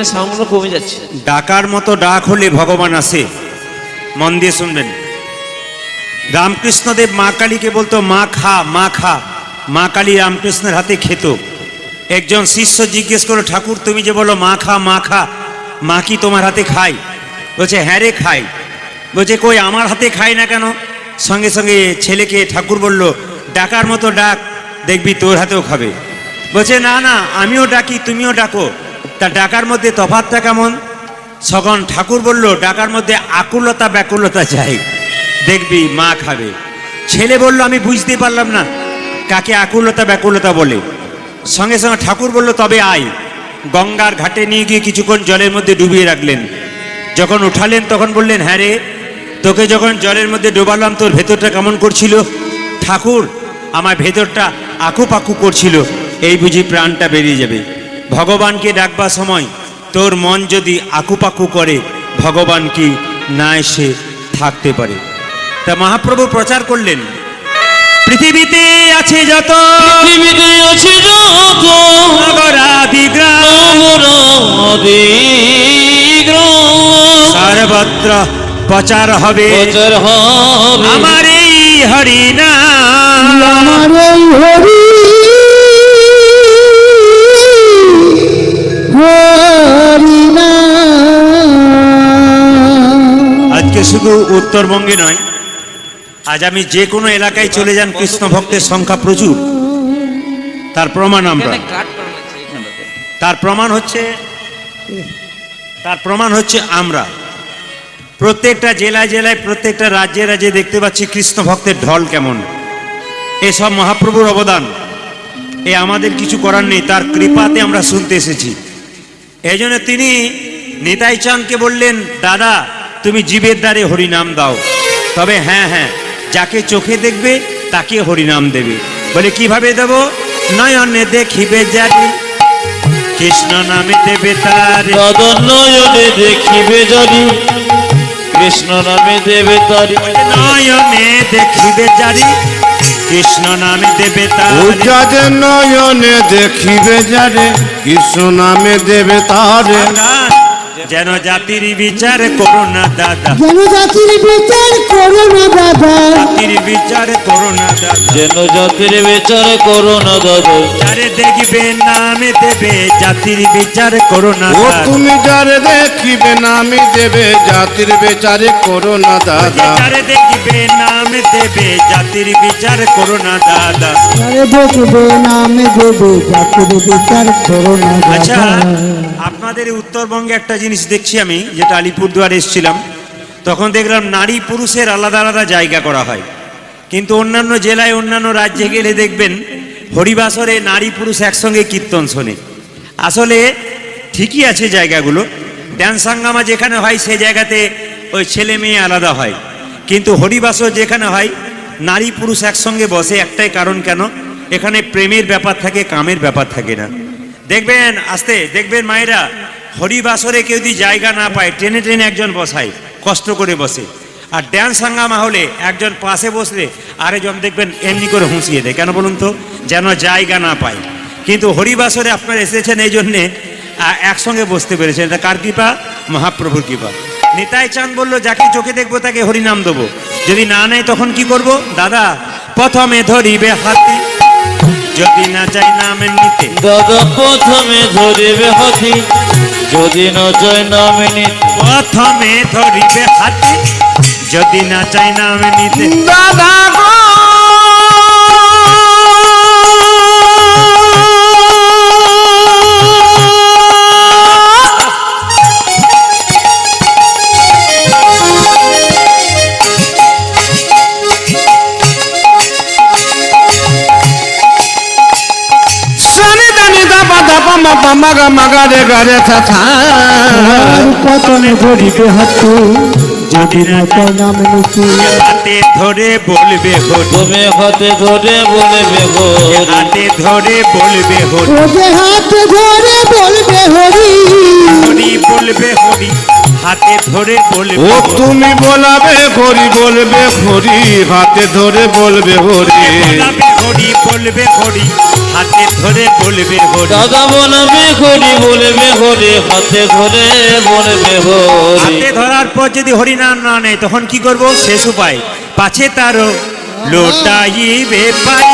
কীর্তনের সাউন্ডগুলো কমে যাচ্ছে। ডাকার মতো ডাক হলে ভগবান আসে। মন দিয়ে শুনবেন। রামকৃষ্ণদেব মা কালীকে বলতো মা খা মা খা। মা কালী রামকৃষ্ণের হাতে খেত। একজন শিষ্য জিজ্ঞেস করলো, ঠাকুর তুমি যে বলো মা খা মা খা, মা কি তোমার হাতে খায়? বলছে হ্যাঁ রে খাই। বলছে কই আমার হাতে খাই না কেন? সঙ্গে সঙ্গে ছেলেকে ঠাকুর বলল, ডাকার মতো ডাক, দেখবি তোর হাতেও খাবে। বলছে না না, আমিও ডাকি তুমিও ডাকো, তা ডাকার মধ্যে তফাৎটা কেমন? সগন ঠাকুর বলল, ডাকার মধ্যে আকুলতা ব্যাকুলতা চাই, দেখবি মা খাবে। ছেলে বলল আমি বুঝতে পারলাম না কাকে আকুলতা ব্যাকুলতা বলে। সঙ্গে সঙ্গে ঠাকুর বলল তবে আয়। গঙ্গার ঘাটে নিয়ে গিয়ে কিছুক্ষণ জলের মধ্যে ডুবিয়ে রাখলেন। যখন উঠালেন তখন বললেন, হ্যাঁ রে, তোকে যখন জলের মধ্যে ডোবালাম তোর ভেতরটা কেমন করছিল? ঠাকুর আমার ভেতরটা আকুপাকু করছিল। এই বুঝি প্রাণটা বেরিয়ে যাবে। ভগবানকে ডাকবার সময় তোর মন যদি আকুপাকু করে, ভগবান কি না এসে থাকতে পারে? তা মহাপ্রভু প্রচার করলেন, পৃথিবীতে আছে যত পৃথিবীতে আছে যত নগরাদি গ্রাম নগরাদি গ্রাম সর্বত্র প্রচার হবে প্রচার হবে আমার এই হরিনাম। আমার এই হরি হরিনাম। আজকে শুধু উত্তরবঙ্গে নয়, আজ আমি যে কোনো এলাকায় চলে যান, কৃষ্ণ ভক্তের সংখ্যা প্রচুর। তার প্রমাণ আমরা, তার প্রমাণ হচ্ছে আমরা প্রত্যেকটা জেলায় জেলায়, প্রত্যেকটা রাজ্যে রাজ্যে দেখতে পাচ্ছি কৃষ্ণ ভক্তের ঢল কেমন। এসব মহাপ্রভুর অবদান, এ আমাদের কিছু করার নেই, তার কৃপাতে আমরা শুনতে এসেছি। এই জন্য তিনি নিতাই চাঁদকে বললেন, দাদা তুমি জীবের দ্বারে হরিনাম দাও, তবে হ্যাঁ হ্যাঁ যাকে চোখে দেখবে তাকে হরিনাম দেবে। বলে কিভাবে দেব? নয়নে দেখিবে যারে কৃষ্ণ নামে দেবে তারে। দাদা নয়নে দেখিবে জানি কৃষ্ণ নামে দেবে তারি। নয়নে দেখিবে যারে কৃষ্ণ নামে দেবে তারে। যাদের নয়নে দেখিবে যারে কৃষ্ণ নামে দেবে তারে। যেন জাতির বিচার করো না দাদা, যেন জাতির বিচার করো না দাদা, জাতির বিচার করো না দাদা। যেন জাতির বিচার করো না দাদা। যারে দেখবে নামে দেবে জাতির বিচার করো না ও দাদা। তুমি যারে দেখিবে নামে দেবে জাতির বেচারে করো না দাদা। যারে দেখবে নামে দেবে জাতির বিচার করো না দাদা। যারে দেখবে নামে দেবে জাতির বিচার করো না আচ্ছা, দাদা। আপনাদের এই উত্তরবঙ্গে একটা জিনিস দেখছি আমি, যেটা আলিপুরদুয়ার এসেছিলাম, তখন দেখলাম নারী পুরুষের আলাদা আলাদা জায়গা করা হয়। কিন্তু অন্যান্য জেলায় অন্যান্য রাজ্যে গেলে দেখবেন হরিবাসরে নারী পুরুষ একসঙ্গে কীর্তন শোনে। আসলে ঠিকই আছে জায়গাগুলো, ড্যান্স হাঙ্গামা যেখানে হয় সেই জায়গাতে ওই ছেলে মেয়ে আলাদা হয়, কিন্তু হরিবাসর যেখানে হয় নারী পুরুষ একসঙ্গে বসে। একটাই কারণ, কেন? এখানে প্রেমের ব্যাপার থাকে, কামের ব্যাপার থাকে না। দেখবেন আসতে দেখবেন মায়েরা, হরিবাসরে কেউ যদি জায়গা না পায় টেনে টেনে একজন বসায়, কষ্ট করে বসে। আর ড্যান্স হাঙ্গামা হলে একজন পাশে বসলে আরেকজন দেখবেন এমনি করে হুঁশিয়ে দেয়। কেন বলুন তো? যেন জায়গা না পায়। কিন্তু হরিবাসরে আপনারা এসেছেন এই জন্যে একসঙ্গে বসতে পেরেছেন। এটা কার কৃপা? মহাপ্রভুর কৃপা। নিতাই চাঁদ বললো, যাকে চোখে দেখবো তাকে হরিনাম দেবো, যদি না নেয় তখন কি করব? দাদা প্রথমে ধরিবে হাতি, যদি না চাই নামে নিতে। দাদা প্রথমে ধরিবে হাতি, যদি না চাই নামে নিতে। প্রথমে ধরিবে হাতি, যদি না চাই নামে নিতে। দাদা গো মাগা মাগা রে গারে থাথা। প্রথমে ধরিবে হাতে, যদি না চাই নাম নিতে। হাতে ধরে বলবে হরি, তুমি হাতে ধরে বলবে হরি। হাতে ধরে বলবে হরি, ওদের হাতে ধরে বলবে হরি, হরি বলবে হরি, হাতে ধরে বলবে ও তুমি বলাবে হরি বলবে হরি হাতে ধরে বলবে হরি বলাবে হরি বলবে হরি হাতে ধরে বলবে হরি দাদা বলবে হরি বলবে হরি হাতে ধরে বলবে হরি হাতে ধরার পর যদি হরি নাম না নেয় তখন কি করব শেষ উপায় পাছে তার লোটাইবে পাই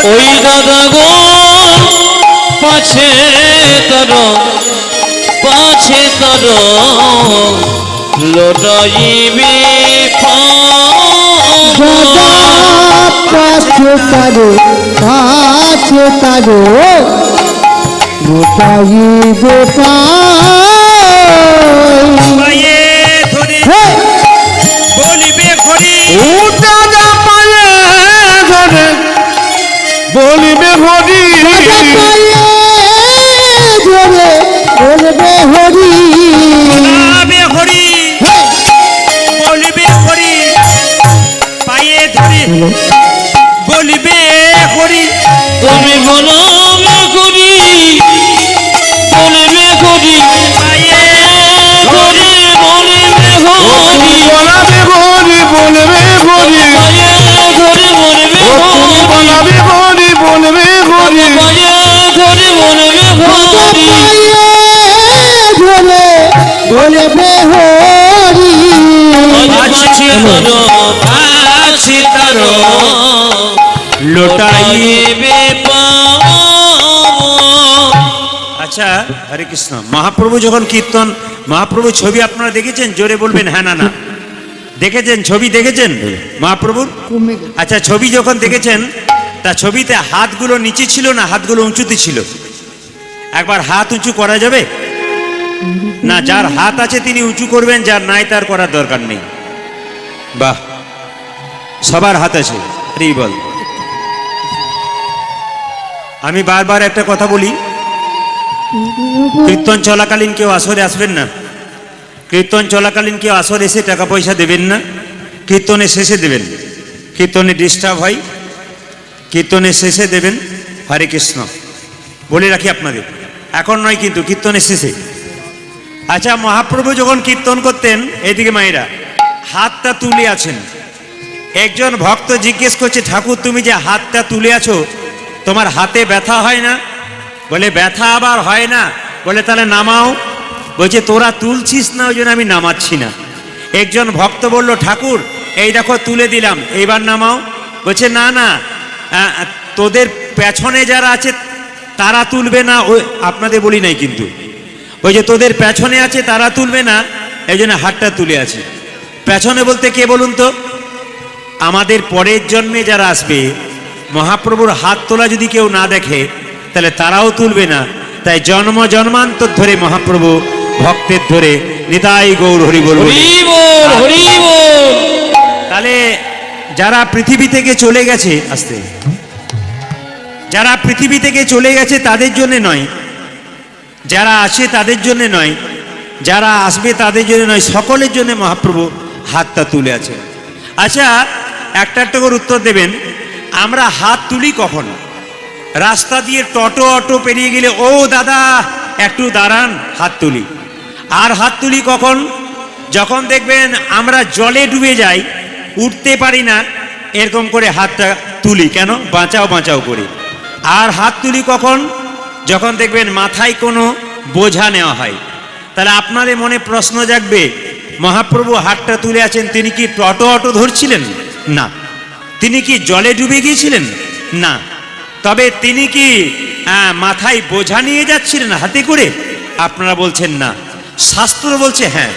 ওই দাদা গো পাছে তর লোটাইবে দাদা পাছে তারো লুটাইবে পাই পায়ে ধরে বলিবে হরি ও দাদা পায়ে ধরে বলবে হরি ধরে বলবে হরি বলাবে হরি বলিবে হরি পায়ে ধরে বলিবে হরি তুমি বলবে হরি বলবে হরি পায়ে হরি বলবে হরি বলাবে হরি বলবে হরি পায়ে ধরে বলবে ও তুমি হরি বলাবে হরি বলবে হরি পায়ে ধরে বলবে হরি ধরে বলবে হরি পাছে তর লোটাইবে লোটাইবে আচ্ছা হরে কৃষ্ণ মহাপ্রভু যখন কীর্তন মহাপ্রভু ছবি আপনারা দেখেছেন জোরে বলবেন হ্যাঁ না না দেখেছেন ছবি দেখেছেন মহাপ্রভুর কমে গেল আচ্ছা ছবি যখন দেখেছেন তা ছবিতে হাতগুলো নিচে ছিল না হাতগুলো উঁচুতে ছিল একবার হাত উঁচু করা যাবে না যার হাত আছে তিনি উঁচু করবেন যার নাই তার করার দরকার নেই বাহ সবার হাত আছে হরি বল আমি বারবার একটা কথা বলি কীর্তন চলাকালীন কেউ আসরে আসবেন না কীর্তন চলাকালীন কেউ আসর এসে টাকা পয়সা দেবেন না কীর্তনের শেষে দেবেন কীর্তনে ডিস্টার্ব হয় কীর্তনের শেষে দেবেন হরে কৃষ্ণ বলে রাখি আপনাদের এখন নয় কিন্তু কীর্তনের শেষে আচ্ছা মহাপ্রভু যখন কীর্তন করতেন এইদিকে মায়েরা হাতটা তুলে আছেন একজন ভক্ত জিজ্ঞেস করছে ঠাকুর তুমি যে হাতটা তুলে আছো তোমার হাতে ব্যথা হয় না বলে ব্যথা আবার হয় না বলে তাহলে নামাও বলছে তোরা তুলছিস না ওই জন্য আমি নামাচ্ছি না একজন ভক্ত বলল ঠাকুর এই দেখো তুলে দিলাম এইবার নামাও বলছে না না তোদের পেছনে যারা আছে তারা তুলবে না ওই আপনাদের বলি নাই কিন্তু ওই যে তোদের পেছনে আছে তারা তুলবে না এই জন্য হাতটা তুলে আছে পেছনে বলতে কে বলুন তো আমাদের পরের জন্মে যারা আসবে মহাপ্রভুর হাত তোলা যদি কেউ না দেখে তাহলে তারাও তুলবে না তাই জন্ম জন্মান্তর ধরে মহাপ্রভু ভক্তের ধরে নিতাই গৌর হরি বল বলে। হরি বল হরি বল তাহলে যারা পৃথিবী থেকে চলে গেছে আসতে যারা পৃথিবী থেকে চলে গেছে তাদের জন্য নয় যারা আছে তাদের জন্য নয় যারা আসবে তাদের জন্য নয় সকলের জন্য মহাপ্রভু হাতটা তুলে আছে আচ্ছা একটা একটা করে উত্তর দেবেন আমরা হাত তুলি কখন রাস্তা দিয়ে টোটো অটো পেরিয়ে গেলে ও দাদা একটু দাঁড়ান হাত তুলি আর হাত তুলি কখন যখন দেখবেন আমরা জলে ডুবে যাই উঠতে পারি না এরকম করে হাতটা তুলি কেন বাঁচাও বাঁচাও করে আর হাত তুলি কখন যখন দেখবেন মাথায় কোনো বোঝা নেওয়া হয় তাহলে আপনাদের মনে প্রশ্ন জাগবে মহাপ্রভু হাতটা তুলে আছেন তিনি কি টোটো অটো ধরছিলেন না তিনি কি জলে ডুবে গিয়েছিলেন না তবে তিনি কি মাথায় বোঝা নিয়ে যাচ্ছিলেন হাতে করে আপনারা বলছেন না শাস্ত্র বলছে হ্যাঁ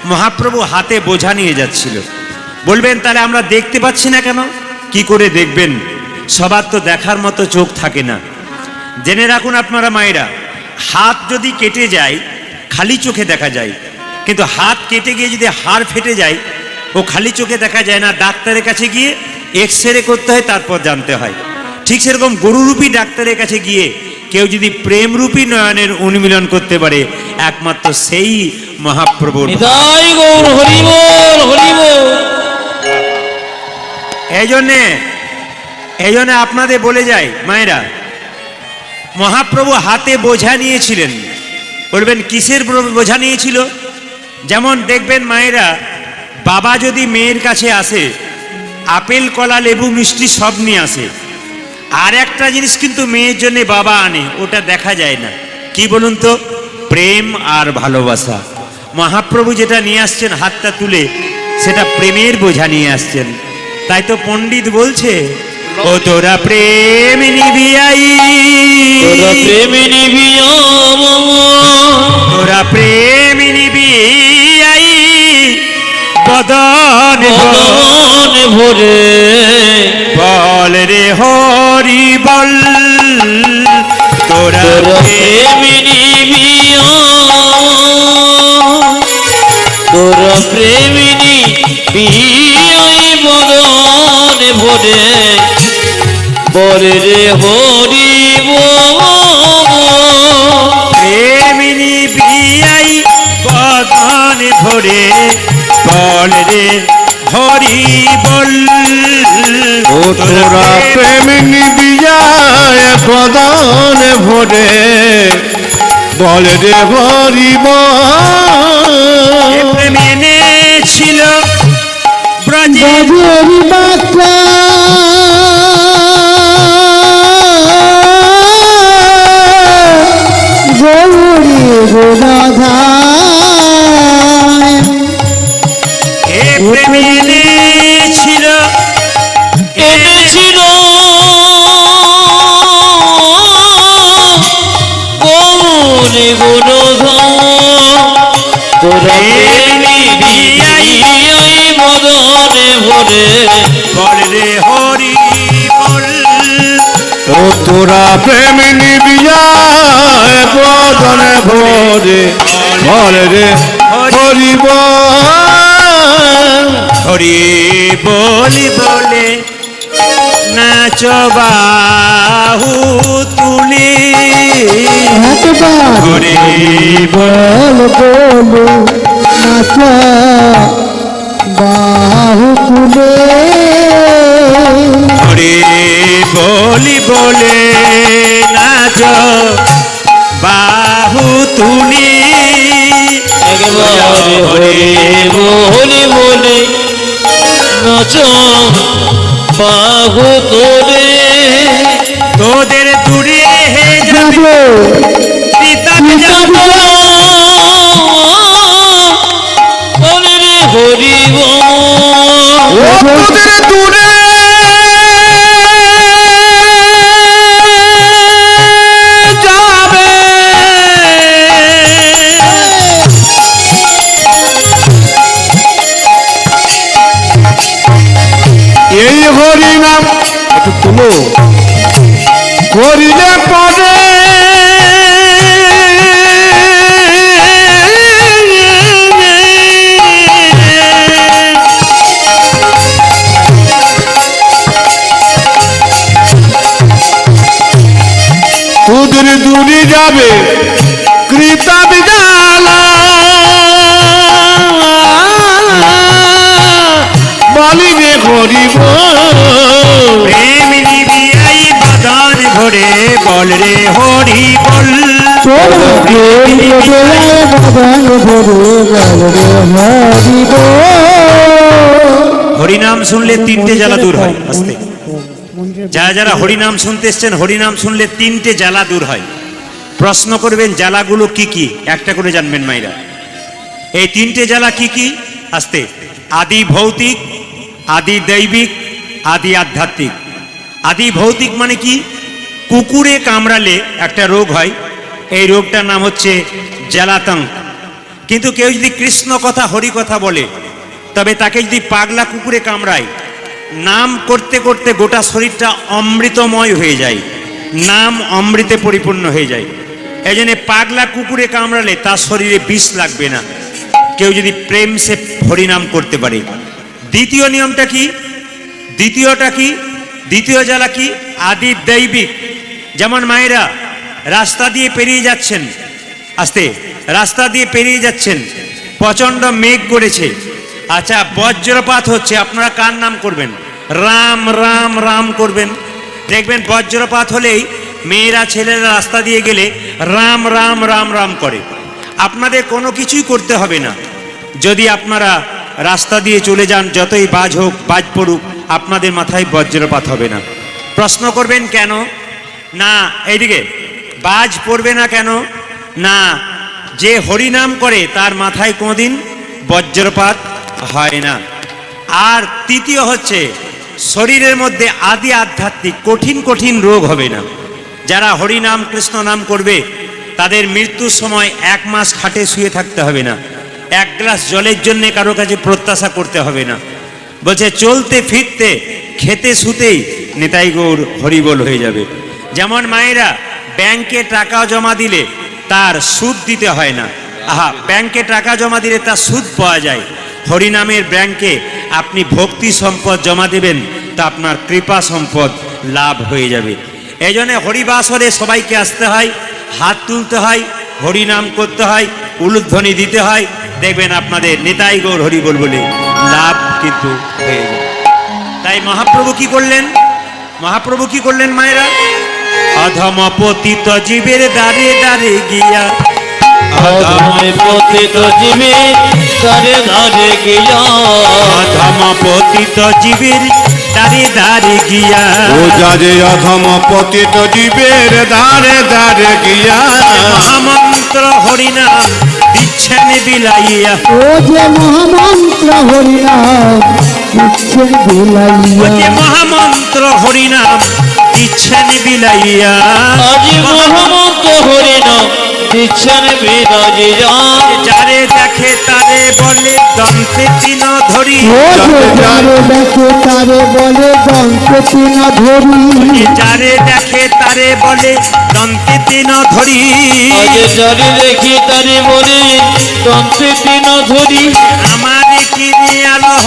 মহাপ্রভু হাতে বোঝা নিয়ে যাচ্ছিল বলবেন তাহলে আমরা দেখতে পাচ্ছি না কেন কি করে দেখবেন সবার তো দেখার মতো চোখ থাকে না জেনে রাখুন আপনারা মায়েরা হাত যদি কেটে যায় খালি চোখে দেখা যায় কিন্তু হাত কেটে গিয়ে যদি হাড় ফেটে যায় ও খালি চোখে দেখা যায় না ডাক্তারের কাছে গিয়ে এক্সরে করতে হয় তারপর জানতে হয় ঠিক সেরকম গরুরূপী ডাক্তারের কাছে গিয়ে কেউ যদি প্রেমরূপী নয়নের উন্মিলন করতে পারে একমাত্র সেই মহাপ্রভুর নিতাই গৌর হরি বল হরি বল এই জন্যে আপনাদের বলে যায় মায়েরা মহাপ্রভু হাতে বোঝা নিয়েছিলেন বলবেন কিসের বোঝা নিয়েছিল যেমন দেখবেন মায়েরা, বাবা যদি মেয়ের কাছে আসে আপেল কলা লেবু মিষ্টি সব নিয়ে আসে, আর একটা জিনিস কিন্তু মেয়ের জন্য বাবা আনে, ওটা দেখা যায় না, কি বলুন তো? প্রেম আর ভালোবাসা। মহাপ্রভু যেটা নিয়ে আসছেন হাতটা তুলে, সেটা প্রেমের বোঝা নিয়ে আসছেন। তাই তো পণ্ডিত বলছে, ও তোরা প্রেম নিবিয়াই, তোরা প্রেম নিবিয়া তোরা প্রেম নিবিয়াই বদনে মনে ভরে বল রে হরি বল, তোরা তোরা প্রেম নিবিয়া তোরা প্রেম নিবিয়াই মনে ভরে বরে রে হরি প্রেম নিবিয়াই বদনে ভরে বল রে হরি বল, ও তোরা প্রেম নিবিয়ায় বদনে ভরে বল রে হরি বল। প্রেম এনেছিল ব্রজে বাজের বাচ্চা গৌরী গোদাধায়, এ প্রেম এনেছিল এনেছিল গৌরী গুণধন তোরা প্রেমী বিয়াই মদনে ভরে বল রে হরি বল, ও তোরা প্রেম নিবিয়ায় বদনে ভরে বল রে হরি বল। হরি বলি বলে নাচ বাহু তুলি, একবার হরি বল বলো নাচ বাহু তুলে, হরি বলি বলে নাচ বাহু তুলি, একবারে হরে বলে বলে নাচ বাহু তোরে তোদের দূরে হে যাবে যাবো পিতাকে যাব, বলে রে হরি ও তোদের দূরে যাবে, এই হরি নাম একটু তুলো করিলে পরে তোদের দূরে যাবে কৃতা বিজালা, বলিবে হরি বল। প্রেম নিবিয়াই বদন ভরে বল রে হরি বল, তোরা প্রেম নিবিয়ায় বদন ভরে বল রে হরি বল। হরিনাম শুনলে তিনটে জ্বালা দূর হয়। আস্তে, যারা যারা হরিনাম শুনতে এসছেন, হরিনাম শুনলে তিনটে জ্বালা দূর হয়। প্রশ্ন করবেন জ্বালাগুলো কি কি, একটা করে জানবেন মাইরা। এই তিনটে জ্বালা কি কি? আস্তে, আদি ভৌতিক, আদি দৈবিক, আদি আধ্যাত্মিক। আদি ভৌতিক মানে কি? কুকুরে কামড়ালে একটা রোগ হয়, এই রোগটার নাম হচ্ছে জ্বালাতঙ্ক। কিন্তু কেউ যদি কৃষ্ণ কথা হরি কথা বলে, তবে তাকে যদি পাগলা কুকুরে কামড়ায়, নাম করতে করতে গোটা শরীরটা অমৃতময় হয়ে যায়, নাম অমৃতে পরিপূর্ণ হয়ে যায়। এই জন্য পাগলা কুকুরে কামড়ালে তার শরীরে বিষ লাগবে না, কেউ যদি প্রেম সে হরিনাম করতে পারে। দ্বিতীয় নিয়মটা কি? দ্বিতীয়টা কি? দ্বিতীয় জ্বালা কি? আদি দৈবিক। যেমন মায়েরা রাস্তা দিয়ে পেরিয়ে যাচ্ছেন, আস্তে, রাস্তা দিয়ে পেরিয়ে যাচ্ছেন, প্রচন্ড মেঘ করেছে, আচ্ছা বজ্রপাত হচ্ছে, আপনারা কার নাম করবেন? রাম রাম রাম করবেন। দেখবেন বজ্রপাত হলেই মেয়েরা ছেলেরা রাস্তা দিয়ে গেলে রাম রাম রাম রাম করে। আপনাদের কোনো কিছুই করতে হবে না, যদি আপনারা রাস্তা দিয়ে চলে যান, যতই বাজ হোক বাজ পড়ুক, আপনাদের মাথায় বজ্রপাত হবে না। প্রশ্ন করবেন কেন? না, এইদিকে বাজ পড়বে না কেন? না, যে হরিনাম করে তার মাথায় কোনোদিন বজ্রপাত হয় না। আর তৃতীয় হচ্ছে, শরীরের মধ্যে আদি আধ্যাত্মিক কঠিন কঠিন রোগ হবে না। যারা হরিনাম কৃষ্ণ নাম করবে তাদের মৃত্যুর সময় 1 মাস খাটে শুয়ে থাকতে হবে না, 1 গ্লাস জলের জন্য কারো কাছে প্রত্যাশা করতে হবে না। বলছে চলতে ফিরতে খেতে শুতেই নিতাই গৌর হরিবোল হয়ে যাবে। যেমন মায়েরা ব্যাংকে টাকা জমা দিলে তার সুদ দিতে হয় না, ব্যাংকে টাকা জমা দিলে তার সুদ পাওয়া যায়। হরিনামের ব্যাংকে আপনি ভক্তি সম্পদ জমা দেবেন, তা আপনার কৃপা সম্পদ লাভ হয়ে যাবে। এই জন্য হরিবাসরে সবাইকে আসতে হয়, হাত তুলতে হয়, হরিনাম করতে হয়, উলুধ্বনি দিতে হয়। দেখবেন আপনাদের নিতাই গৌর হরিবোল বলে লাভ কিন্তু হয়ে যাবে। তাই মহাপ্রভু কি করলেন? মহাপ্রভু কি করলেন মায়েরা? অধম পতিত জীবের দ্বারে দ্বারে গিয়া, অধমে পতিত জীবে তারে ধারে গিয়া, অধম পতিত জীবের দ্বারে দ্বারে গিয়া, ও যারে অধম পতিত জীবের ধারে ধারে গিয়া, মহামন্ত্র হরিনাম দিচ্ছেন বিলাইয়া, ও যে মহামন্ত্র হরিনাম দিচ্ছেন ও যে বিলাইয়া, মহামন্ত্র হরিনাম দিচ্ছেন বিলাইয়া, আজ মহামন্ত্র হরিনাম দিচ্ছেন বিরাজিয়া, যারে দেখে তারে বলে দন্তে তিন ধরি, ও যে যারে দেখে তারে বলে দন্তে তিন ধরি, যারে দেখে তারে বলে দন্তে তিন ধরি, আজ যারে দেখি তারে বলে তন্ত্রে তিন ধরি, আমার কিনে আলহ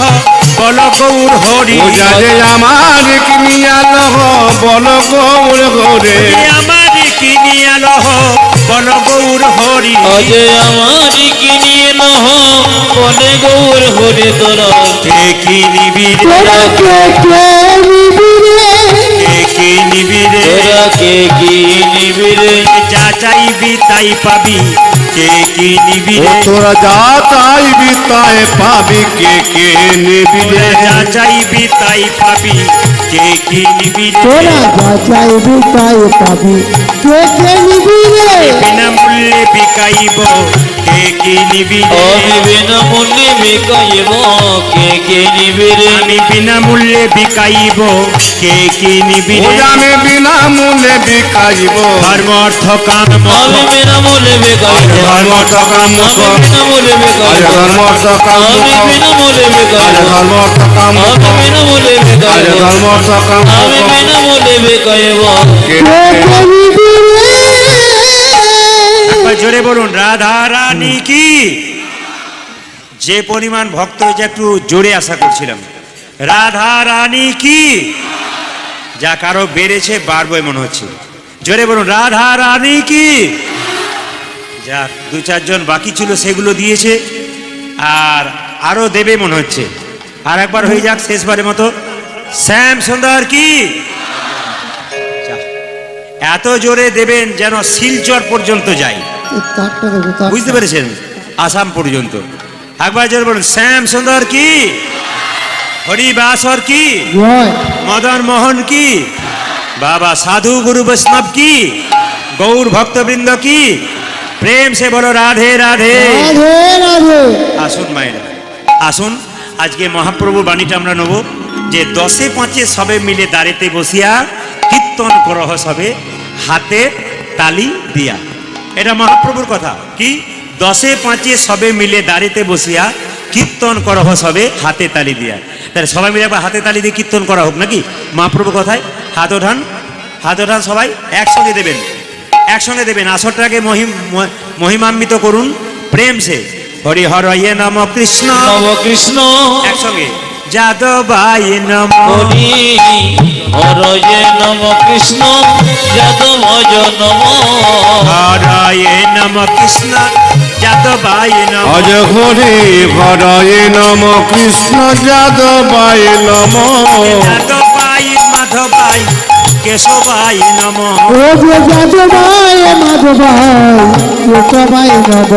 বল গৌর হরি, ও যারে আমার কিনিয়াল বল গৌর হরে, আমার কিনে আলহ বল গৌর হরি, আজ আমার কিনিয়ে নহ বলে গৌর হরে তোরা, কে কি নিবি রে, তোরা কে কে নিবি রে, কে কি নিবি রে, তোরা কে কি নিবি রে, যা চাইবি তাই পাবি, কে কি নিবি ও রে, তোরা যা চাইবি তাই পাবি, কে কে নিবি রে, যা চাইবি তাই পাবি, কে কি নিবি রে, তোরা যা চাইবি তাই পাবি, কে কে নিবি রে, বিনামূল্যে বিকাইব, কে কি নিবি রে, আমি বিনামূল্যে বিকাইব, কে কে নিবি রে, আমি বিনামূল্যে বিকাইব, কে কি নিবি ও রে, আমি বিনামূল্যে বিকাইব, ধর্ম অর্থ কাম আমি বিনামূল্যে বিকাইব, ধর্ম কাম আমি বিনামূল্যে বিকাইব, ধর্ম কাম আমি বিনামূল্যে বিকাইব, ধর্ম কাম আমি বিনামূল্যে বিকাইব, ধর্ম কাম আমি বিনামূল্যে বিকাইব, কে কে নিবি রে, একবার জোরে বলুন রাধা রানী কি। যে পরিমাণ ভক্ত হয়েছে একটু জোরে আশা করছিলাম। রাধা রানী কি। যা কারো বেড়েছে বাড়বে মনে হচ্ছে, জোরে বলুন রাধা রানী কি। যা 2-4 জন বাকি ছিল সেগুলো দিয়েছে, আর আরো দেবে মনে হচ্ছে। আর একবার হয়ে যাক শেষবারের মতো, শ্যাম সুন্দর কি। এত জোরে দেবেন যেন শিলচর পর্যন্ত যায়, তারটা দেবো, তারটা। বুঝতে পেরেছেন, আসাম পর্যন্ত। একবার জোরে বলুন শ্যাম সুন্দর কি, হরিবাসর কি, জয় মদন মোহন কি, বাবা সাধু গুরু বৈষ্ণব কি, গৌর ভক্তবৃন্দ কি। প্রেম সে বলো রাধে রাধে। রাধে রাধে। আসুন মায়েরা আসুন, আজকে মহাপ্রভুর বাণীটা আমরা নেব যে 10-5 সবে মিলে দাঁড়িতে বসিয়া কীর্তন করহ সবে হাতে তালি দিয়া। এটা মহাপ্রভুর কথা কি, 10-5 সবে মিলে দাঁড়িতে বসিয়া কীর্তন করহ সবে হাতে তালি দিয়া। তাহলে সবাই মিলে একবার হাতে তালি দিয়ে কীর্তন করা হোক নাকি। মহাপ্রভু কথায় হাত ওঠান, হাত ওঠান, সবাই একসঙ্গে দেবেন, একসঙ্গে দেবেন। আসরটাকে মহিমান্বিত করুন প্রেম সে। হরি হরয়ে নম কৃষ্ণ নম কৃষ্ণ একসঙ্গে, যাদবাই নম, হরি হরয়ে নম কৃষ্ণ যাদবজ নম, হরয়ে নম কৃষ্ণ যাদবাই নম, অজ হরি হরয়ে নম কৃষ্ণ যাদবায় নম, যাদবাই মাধবাই কেশবাই নম, ও যে যাদবাই মাধবাই কেশবাই নব,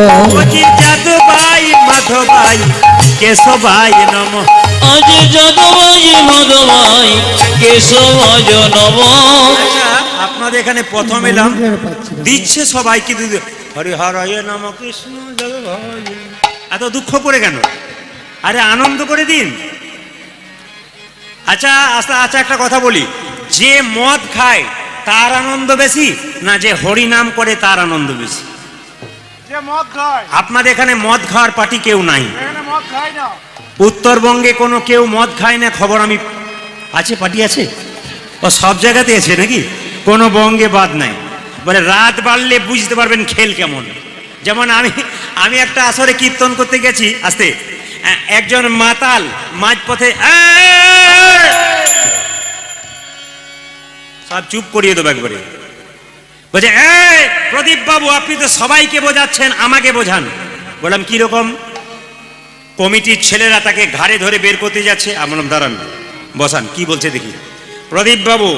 যাদবাই মাধবাই কেশবাই কেশবাই নমঃ। আজ যদবাই মদবাই কেশবায় নমঃ। আচ্ছা, আপনাদের এখানে প্রথম এলাম, দিচ্ছে সবাই কিন্তু হরিহরায় নম কৃষ্ণ জগৎ। এত দুঃখ করে কেন? আরে আনন্দ করে দিন। আচ্ছা আচ্ছা আচ্ছা, একটা কথা বলি, যে মদ খায় তার আনন্দ বেশি না যে হরি নাম করে তার আনন্দ বেশি? যে মদ খায়, আপনাদের এখানে মদ খাওয়ার পার্টি কেউ নাই। এখানে মদ খায় না। উত্তরবঙ্গে কোনো কেউ মদ খায় না খবর আমি আছে? পার্টি আছে? ও সব জায়গাতে আছে নাকি? কোনো বঙ্গে বাদ নাই। বলে রাত বাড়লে বুঝতে পারবেন খেল কেমন। যেমন আমি একটা আসরে কীর্তন করতে গেছি, আসতে একজন মাতাল মাঝপথে সব চুপ করিয়ে দেবো একবারে। বলছে, এই প্রদীপ বাবু, আপনি তো সবাইকে বোঝাচ্ছেন, আমাকে বোঝান। বললাম কিরকম? কমিটির ছেলেরা তাকে ঘাড়ে ধরে বের করতে যাচ্ছে। আমি বললাম দাঁড়ান, বসান, কি বলছে দেখি। প্রদীপ বাবু,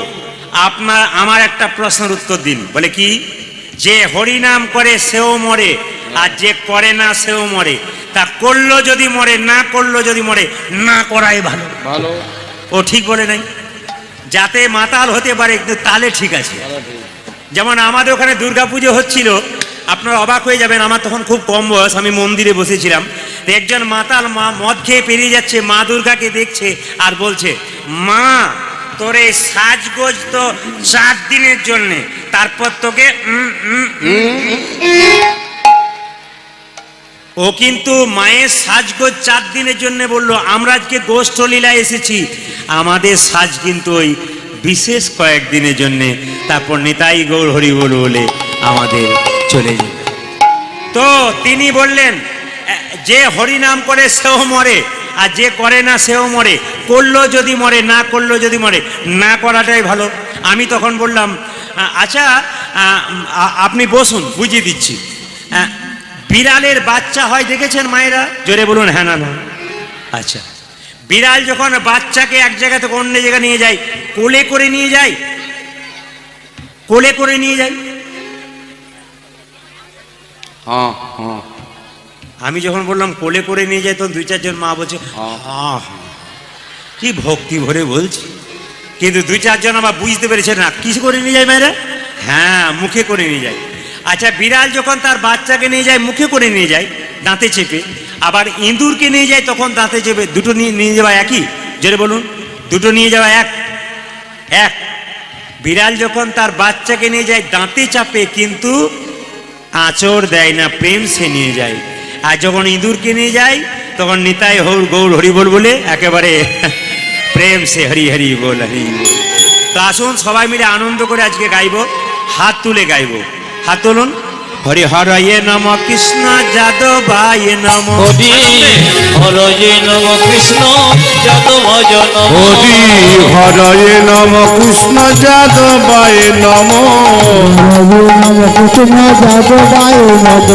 আমার একটা প্রশ্নের উত্তর দিন। বলে কি? যে হরিনাম করে সেও মরে, আর যে করে না সেও মরে। তা করলো যদি মরে, না করলো যদি মরে, না করাই ভালো। ভালো। ও ঠিক বলে নাই? যাতে মাতাল হতে পারে কিন্তু তালে ঠিক আছে। যেমন আমাদের ওখানে দুর্গাপুজো হচ্ছিল, আপনারা অবাক হয়ে যাবেন, আমার তখন খুব কম বয়স, আমি মন্দিরে বসেছিলাম। তো একজন মাতাল মা মদ খেয়ে পেরিয়ে যাচ্ছে, মা দুর্গাকে দেখছে আর বলছে, মা তোর এই সাজগোজ তো 4 দিনের জন্যে, তারপর তোকে ও কিন্তু মায়ের সাজগোজ 4 দিনের জন্য বললো। আমরা আজকে গোষ্ঠ লীলায় এসেছি, আমাদের সাজ কিন্তু ওই বিশেষ কয়েকদিনের জন্যে, তারপর নিতাই গৌর হরি বল বলে আমাদের চলে যায়। তো তিনি বললেন, যে হরিনাম করে সেও মরে, আর যে করে না সেও মরে। করলো যদি মরে, না করলো যদি মরে, না করাটাই ভালো। আমি তখন বললাম, আচ্ছা আপনি বসুন, বুঝিয়ে দিচ্ছি। বিড়ালের বাচ্চা হয় দেখেছেন মায়েরা? জোরে বলুন হ্যাঁ না না। আচ্ছা, বিড়াল যখন বাচ্চাকে এক জায়গা থেকে অন্য জায়গায় নিয়ে যায়, কোলে করে নিয়ে যায়, কোলে করে নিয়ে যায়। হ্যাঁ হ্যাঁ। আমি যখন বললাম কোলে করে নিয়ে যায়, তখন 2-4 জন মা বলছে হ্যাঁ, কি ভক্তি ভরে বলছি। কিন্তু 2-4 জন আবার বুঝতে পেরেছে না, কিছু করে নিয়ে যায় মায়েরা? হ্যাঁ, মুখে করে নিয়ে যায়। আচ্ছা, বিড়াল যখন তার বাচ্চাকে নিয়ে যায় মুখে করে নিয়ে যায় দাঁতে চেপে, আবার ইঁদুরকে নিয়ে যায় তখন দাঁতে চেপে। দুটো নিয়ে যাওয়া একই? জোরে বলুন, দুটো নিয়ে যাওয়া এক? বিড়াল যখন তার বাচ্চাকে নিয়ে যায় দাঁতে চাপে, কিন্তু আঁচড় দেয় না, প্রেম সে নিয়ে যায়। আর যখন ইঁদুরকে নিয়ে যায় তখন নিতাই গৌর হরি বল বলে একেবারে প্রেম সে হরি হরি বল হরি বল। তো আসুন সবাই মিলে আনন্দ করে আজকে গাইব, হাত তুলে গাইব। হাত তুলুন। হরি হরয়ে নম কৃষ্ণ যাদবায় নম। হরি হরয়ে নম কৃষ্ণ যাদবায় নম। হরি হরয়ে নম কৃষ্ণ যাদবায় নম। কৃষ্ণ যাদবায় নম।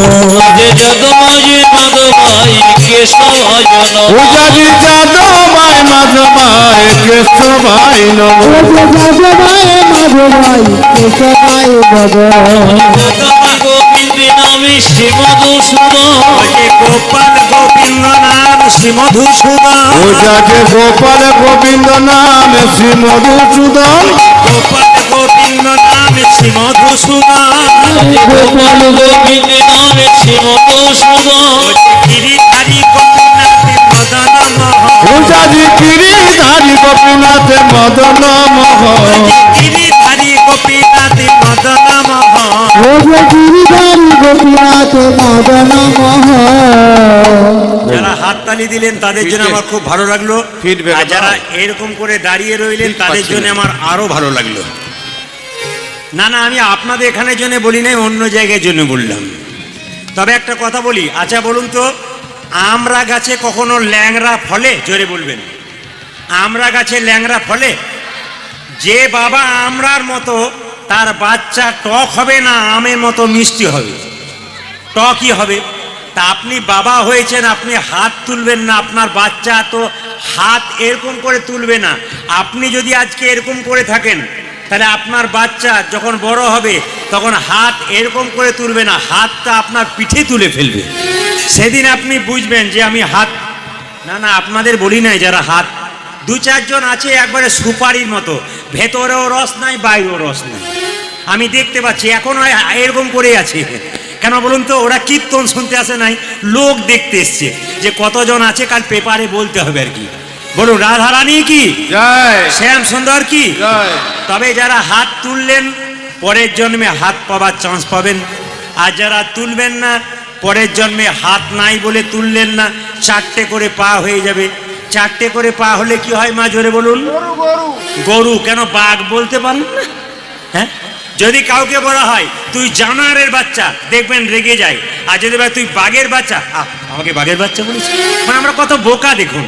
যে যাদবায় মাধবায় কেশবায় নম। ওজাজি যাদবায় মাধবায় কেশবায় নম। যাদবায় মাধবায় কেশবায় নম। গোবিন্দ নামে শ্রী মধুসূদন। গোপাল গোবিন্দ নাম শ্রী মধুসূদন। ওজাজি গোপাল গোবিন্দ নাম শ্রী মধুসূদন। গোপাল গোবিন্দ নাম শ্রী মধুসূদন। গোপাল গোবিন্দ নামে শ্রী মধুসূদন। গিরিধারী গোপীনাথ মদন মোহন। ওজাজি গিরিধারী গোপীনাথ মদন মোহন। গিরিধারী গোপীনাথ মদন মোহন। গিরিধারী গোপীনাথ মদন মোহন। যারা হাততালি দিলেন তাদের জন্য আমার খুব ভালো লাগলো। Feedback আর যারা এরকম করে দাঁড়িয়ে রইলেন তাদের জন্য আমার আরো ভালো লাগলো। না না, আমি আপনাদের এখানের জন্য বলি নাই, অন্য জায়গার জন্য বললাম। তবে একটা কথা বলি, আচ্ছা বলুন তো, আমরা গাছে কখনো ল্যাংড়া ফলে? জোরে বলবেন। আমরা গাছে ল্যাংড়া ফলে? যে বাবা আমরার মতো, তার বাচ্চা টক হবে না আমের মতো মিষ্টি হবে? টকই হবে। তা আপনি বাবা হয়েছেন, আপনি হাত তুলবেন না, আপনার বাচ্চা তো হাত এরকম করে তুলবে না। আপনি যদি আজকে এরকম করে থাকেন, তাহলে আপনার বাচ্চা যখন বড় হবে তখন হাত এরকম করে তুলবে না, হাতটা আপনার পিঠে তুলে ফেলবে। সেদিন আপনি বুঝবেন যে আমি হাত, না না আপনাদের বলি নাই, যারা হাত দু চারজন আছে একবারে সুপারির মতো, ভেতরেও রস নাই বাইরেও রস নাই, আমি দেখতে পাচ্ছি এখনো এরকম করে আছে। কেন বলুন তো? ওরা কীর্তন শুনতে আসে নাই, লোক দেখতে এসছে যে কতজন আছে, কাল পেপারে বলতে হবে আর কি। বলুন রাধারানী কি, জয় শ্যাম সুন্দর কি। জয়। তবে যারা হাত তুললেন পরের জন্মে হাত পাবার চান্স পাবেন, আর যারা তুলবেন না পরের জন্মে হাত নাই বলে তুললেন না, চারটে করে পা হয়ে যাবে। চারটে করে পা হলে কি হয় মা জোরে বলুন? গরু গরু গরু। কেন বাঘ বলতে পারেন না? হ্যাঁ, যদি কাউকে বলা হয় তুই জানোয়ারের বাচ্চা, দেখবেন রেগে যায়। আর যদি বলে তুই বাঘের বাচ্চা, আমাকে বাঘের বাচ্চা বলেছি, মানে আমরা কত বোকা দেখুন।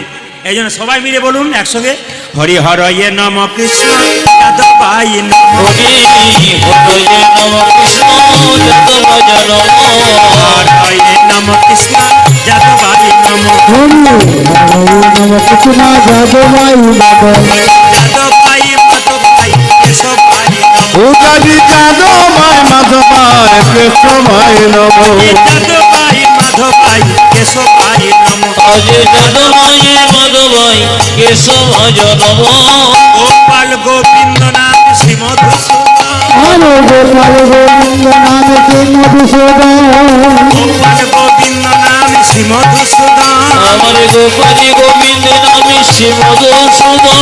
এই জন্য সবাই মিলে বলুন একসঙ্গে, হরি হরয়ে নম কৃষ্ণ যাদবায় নম, হরি হরয়ে নম কৃষ্ণ যাদবায় নম, হরয়ে নম কৃষ্ণ যাদবায় নম, হরি নম কৃষ্ণ যাদবায় নম, যাদবায় মাধবায় কেশবায় নম, পূজারি যাদবায় মাধবায় কেশবায় নম, যাদবায় মাধবায় কেশবায় নম, অজে যাদবায় মাধবায় কেশবায় নম, গোপাল গোবিন্দ নাম শ্রী মধুসূদন, হরে গোপাল গোবিন্দ নাম শ্রী মধুসূদন, গোপাল গোবিন্দ নাম শ্রী মধুসূদন, আমার গোপালী গোবিন্দ নামে শ্রী মধুসূদন,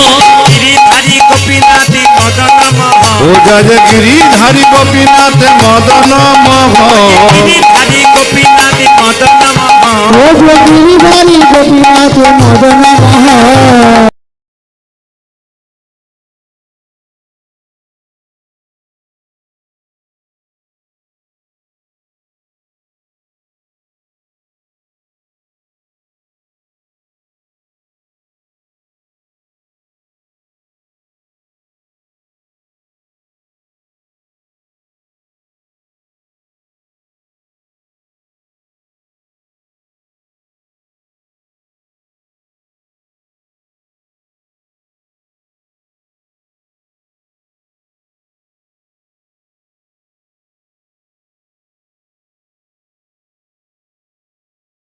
গিরিধারী গোপীনাথী মদন মোহন, পূজারি গিরিধারী গোপীনাথ মদন মোহন, গিরিধারী গোপীনাথী মদন মোহন, ও গিরিধারী গোপীনাথ মদন মোহন,